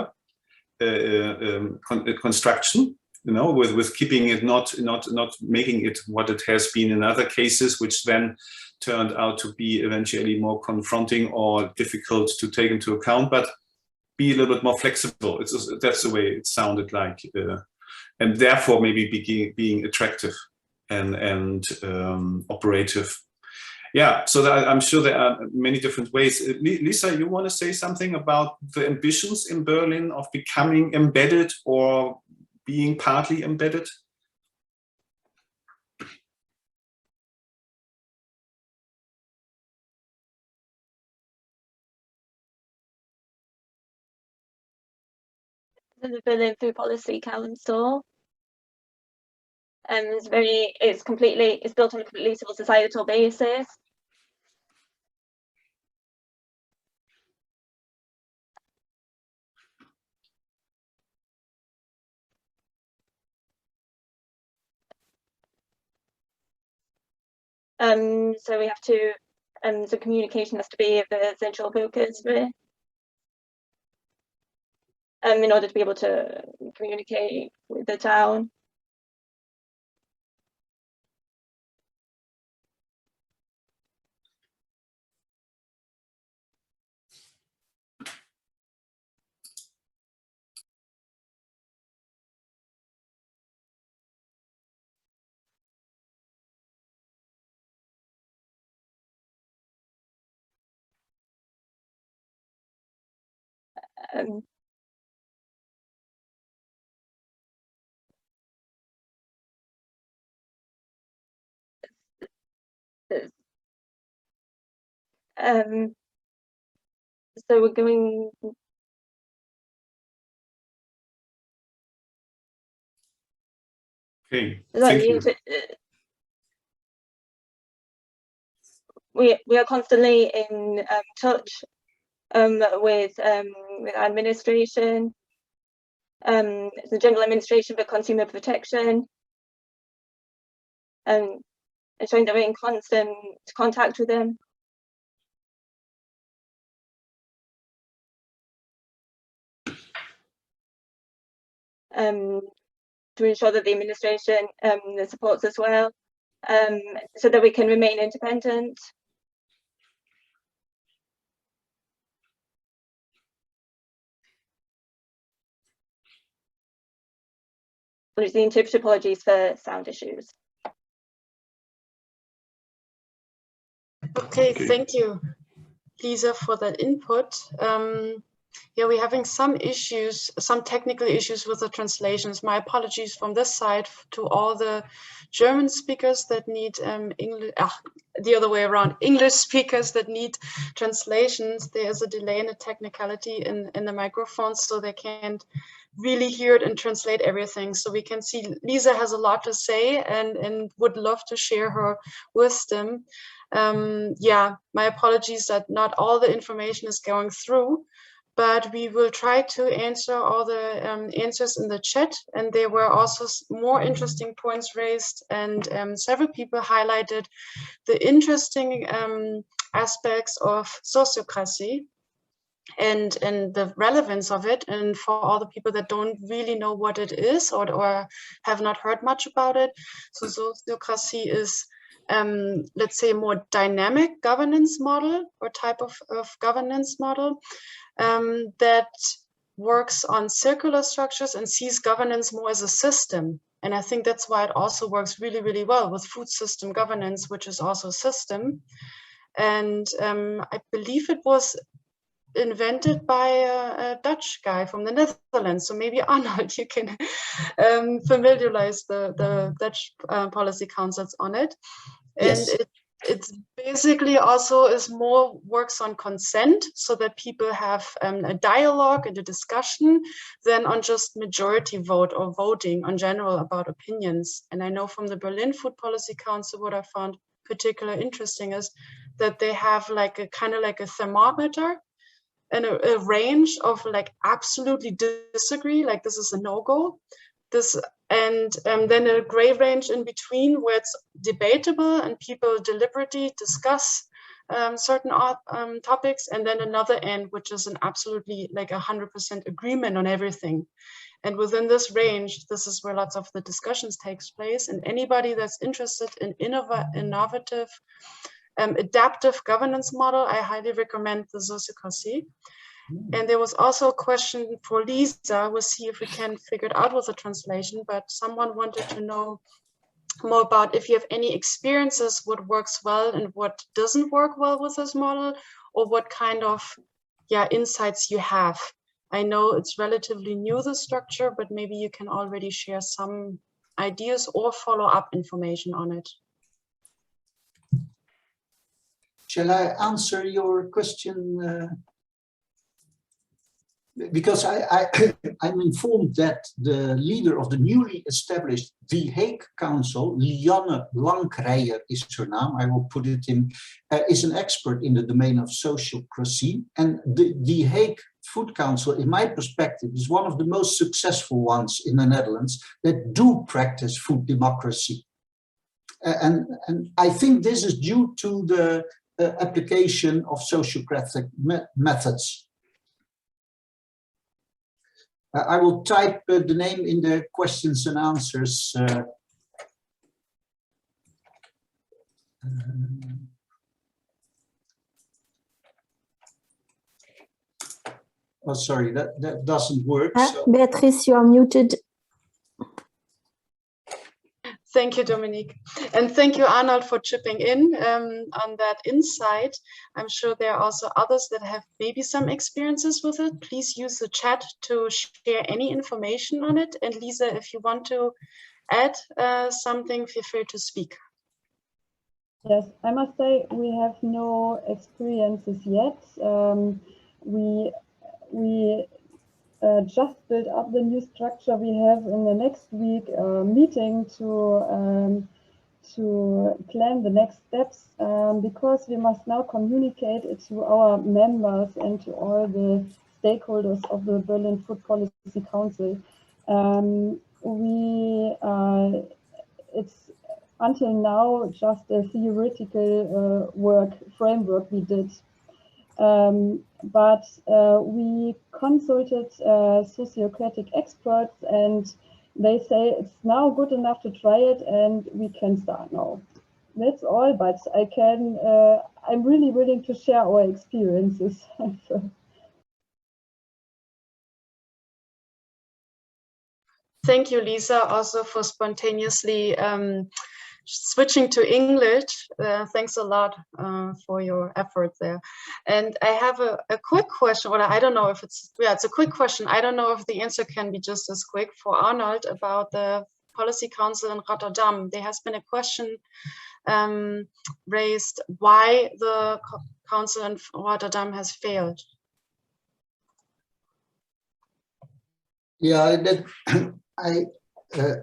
Speaker 7: construction. With keeping it not making it what it has been in other cases, which then turned out to be eventually more confronting or difficult to take into account, but be a little bit more flexible. That's the way it sounded like, and therefore maybe being attractive and operative. Yeah, so I'm sure there are many different ways. Lisa, you want to say something about the ambitions in Berlin of becoming embedded or being partly embedded?
Speaker 3: The Berlin Food Policy Council it's built on a completely civil societal basis. So we have to, so communication has to be the central focus for in order to be able to communicate with the town. So we're going.
Speaker 7: Okay, thank you.
Speaker 3: We are constantly in touch with administration, the General Administration for Consumer Protection, ensuring that we're in constant contact with them. To ensure that the administration supports us well, so that we can remain independent. Please the interpreter, apologies for sound issues.
Speaker 1: Okay, thank you, Lisa, for that input. Yeah, we're having some issues, some technical issues with the translations. My apologies from this side to all the German speakers that need English, the other way around, English speakers that need translations. There is a delay in the technicality in the microphone, so they can't really hear it and translate everything. So we can see Lisa has a lot to say and would love to share her wisdom. Yeah, my apologies that not all the information is going through, but we will try to answer all the answers in the chat. And there were also more interesting points raised, and several people highlighted the interesting aspects of sociocracy and the relevance of it. And for all the people that don't really know what it is or have not heard much about it, so sociocracy is let's say a more dynamic governance model or type of governance model that works on circular structures and sees governance more as a system And I think that's why it also works really, really well with food system governance, which is also a system. And I believe it was invented by a Dutch guy from the Netherlands. So maybe Arnold, you can familiarize the Dutch policy councils on it. And
Speaker 4: Yes.
Speaker 1: it's basically also is more works on consent, so that people have a dialogue and a discussion than on just majority vote or voting on general about opinions. And I know from the Berlin Food Policy Council, what I found particularly interesting is that they have like a kind of like a thermometer and a range of like absolutely disagree, like this is a no-go, this, and then a gray range in between where it's debatable and people deliberately discuss certain topics, and then another end which is an absolutely like 100% agreement on everything. And within this range, this is where lots of the discussions takes place. And anybody that's interested in innovative adaptive governance model, I highly recommend the Sociocracy. And there was also a question for Lisa. We'll see if we can figure it out with the translation, but someone wanted to know more about if you have any experiences, what works well and what doesn't work well with this model, or what kind of insights you have. I know it's relatively new, the structure, but maybe you can already share some ideas or follow-up information on it.
Speaker 4: Shall I answer your question? Because I'm informed that the leader of the newly established The Hague Council, Lianne Lankrijer is her name, I will put it in, is an expert in the domain of sociocracy. And the Hague Food Council, in my perspective, is one of the most successful ones in the Netherlands that do practice food democracy. And I think this is due to the application of sociocratic methods. I will type the name in the questions and answers. Oh, sorry, that doesn't work. So.
Speaker 8: Beatrice, you are muted.
Speaker 1: Thank you, Dominique. And thank you, Arnold, for chipping in on that insight. I'm sure there are also others that have maybe some experiences with it. Please use the chat to share any information on it. And Lisa, if you want to add something, feel free to speak.
Speaker 9: Yes, I must say we have no experiences yet. We just built up the new structure. We have in the next week a meeting to plan the next steps, because we must now communicate it to our members and to all the stakeholders of the Berlin Food Policy Council. It's until now just a theoretical framework we did. But we consulted sociocratic experts, and they say it's now good enough to try it and we can start now. That's all, but I'm really willing to share our experiences.
Speaker 1: Thank you, Lisa, also for spontaneously switching to English. Thanks a lot for your effort there. And I have a quick question, or I don't know if it's a quick question. I don't know if the answer can be just as quick for Arnold about the Policy Council in Rotterdam. There has been a question raised why the council in Rotterdam has failed.
Speaker 4: Yeah, I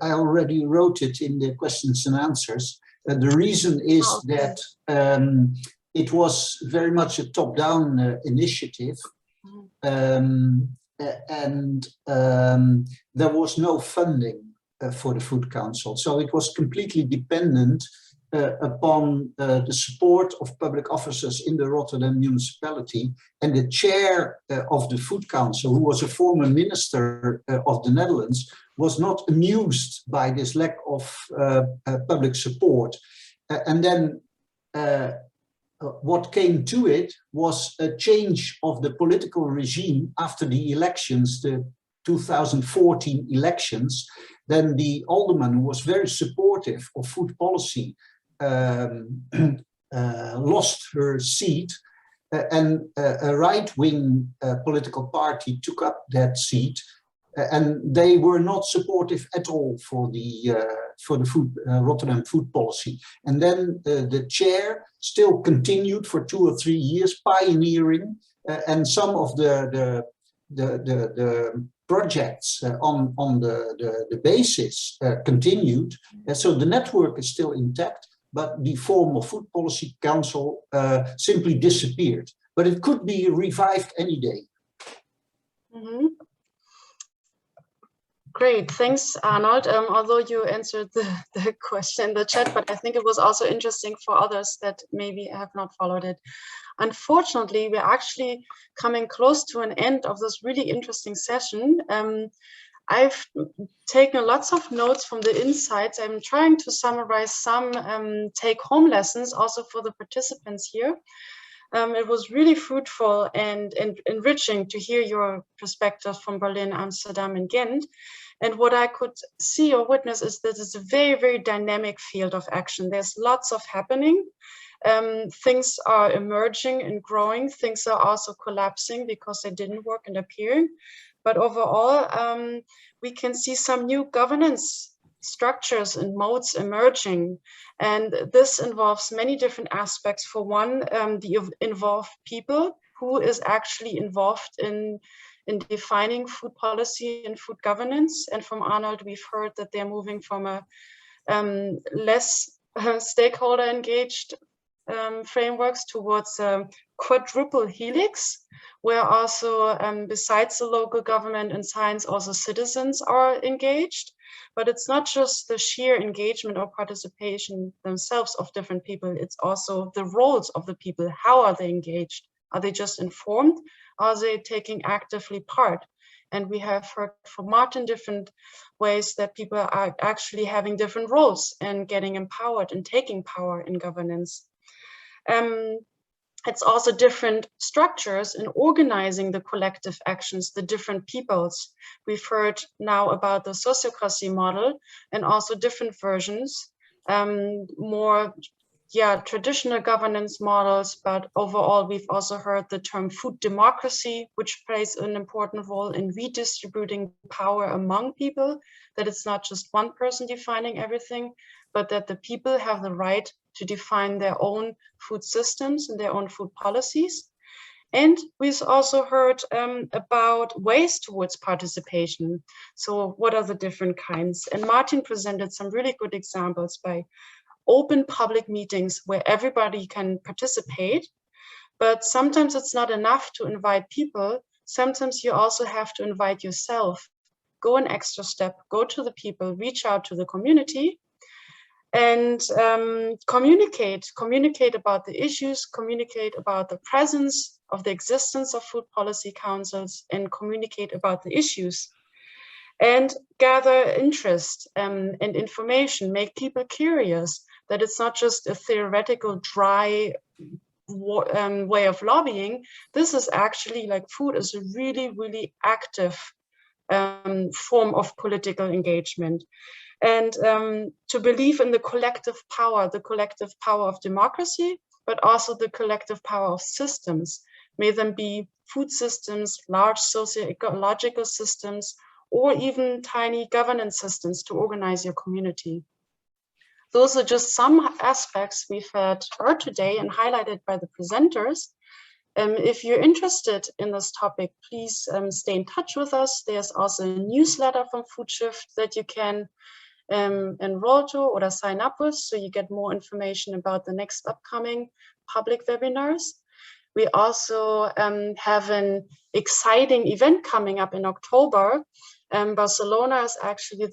Speaker 4: already wrote it in the questions and answers. The reason is that it was very much a top-down initiative, and there was no funding for the Food Council. So it was completely dependent upon the support of public officers in the Rotterdam municipality, and the chair of the Food Council, who was a former minister of the Netherlands, was not amused by this lack of public support. And then what came to it was a change of the political regime after the elections. The 2014 elections, then the alderman who was very supportive of food policy lost her seat, and a right-wing political party took up that seat, and they were not supportive at all for the Rotterdam food policy. And then the chair still continued for 2 or 3 years pioneering, and some of the projects on the basis continued. So the network is still intact, but the formal food policy council simply disappeared. But it could be revived any day.
Speaker 1: Mm-hmm. Great, thanks, Arnold. Although you answered the question in the chat, but I think it was also interesting for others that maybe have not followed it. Unfortunately, we're actually coming close to an end of this really interesting session. I've taken lots of notes from the insights. I'm trying to summarize some take-home lessons also for the participants here. It was really fruitful and enriching to hear your perspectives from Berlin, Amsterdam, and Ghent. And what I could see or witness is that it's a very, very dynamic field of action. There's lots of happening. Things are emerging and growing. Things are also collapsing because they didn't work and appearing. But overall, we can see some new governance structures and modes emerging. And this involves many different aspects. For one, the involved people who is actually involved in defining food policy and food governance. And from Arnold, we've heard that they're moving from a less stakeholder engaged frameworks towards a quadruple helix, where also besides the local government and science, also citizens are engaged. But it's not just the sheer engagement or participation themselves of different people, it's also the roles of the people. How are they engaged? Are they just informed? Are they taking actively part? And we have heard from Martin different ways that people are actually having different roles and getting empowered and taking power in governance. It's also different structures in organizing the collective actions, the different peoples. We've heard now about the sociocracy model and also different versions, more traditional governance models, but overall we've also heard the term food democracy, which plays an important role in redistributing power among people, that it's not just one person defining everything, but that the people have the right to define their own food systems and their own food policies. And we've also heard about ways towards participation. So what are the different kinds? And Martin presented some really good examples by open public meetings where everybody can participate, but sometimes it's not enough to invite people. Sometimes you also have to invite yourself. Go an extra step, go to the people, reach out to the community, and communicate about the issues, communicate about the presence of the existence of food policy councils, and communicate about the issues. And gather interest and information, make people curious, that it's not just a theoretical, dry way of lobbying. This is actually, like, food is a really, really active form of political engagement. And to believe in the collective power of democracy, but also the collective power of systems, may them be food systems, large socio-ecological systems, or even tiny governance systems to organize your community. Those are just some aspects we've heard today and highlighted by the presenters. If you're interested in this topic, please stay in touch with us. There's also a newsletter from FoodShift that you can enroll to or sign up with, so you get more information about the next upcoming public webinars. We also have an exciting event coming up in October. Barcelona is actually the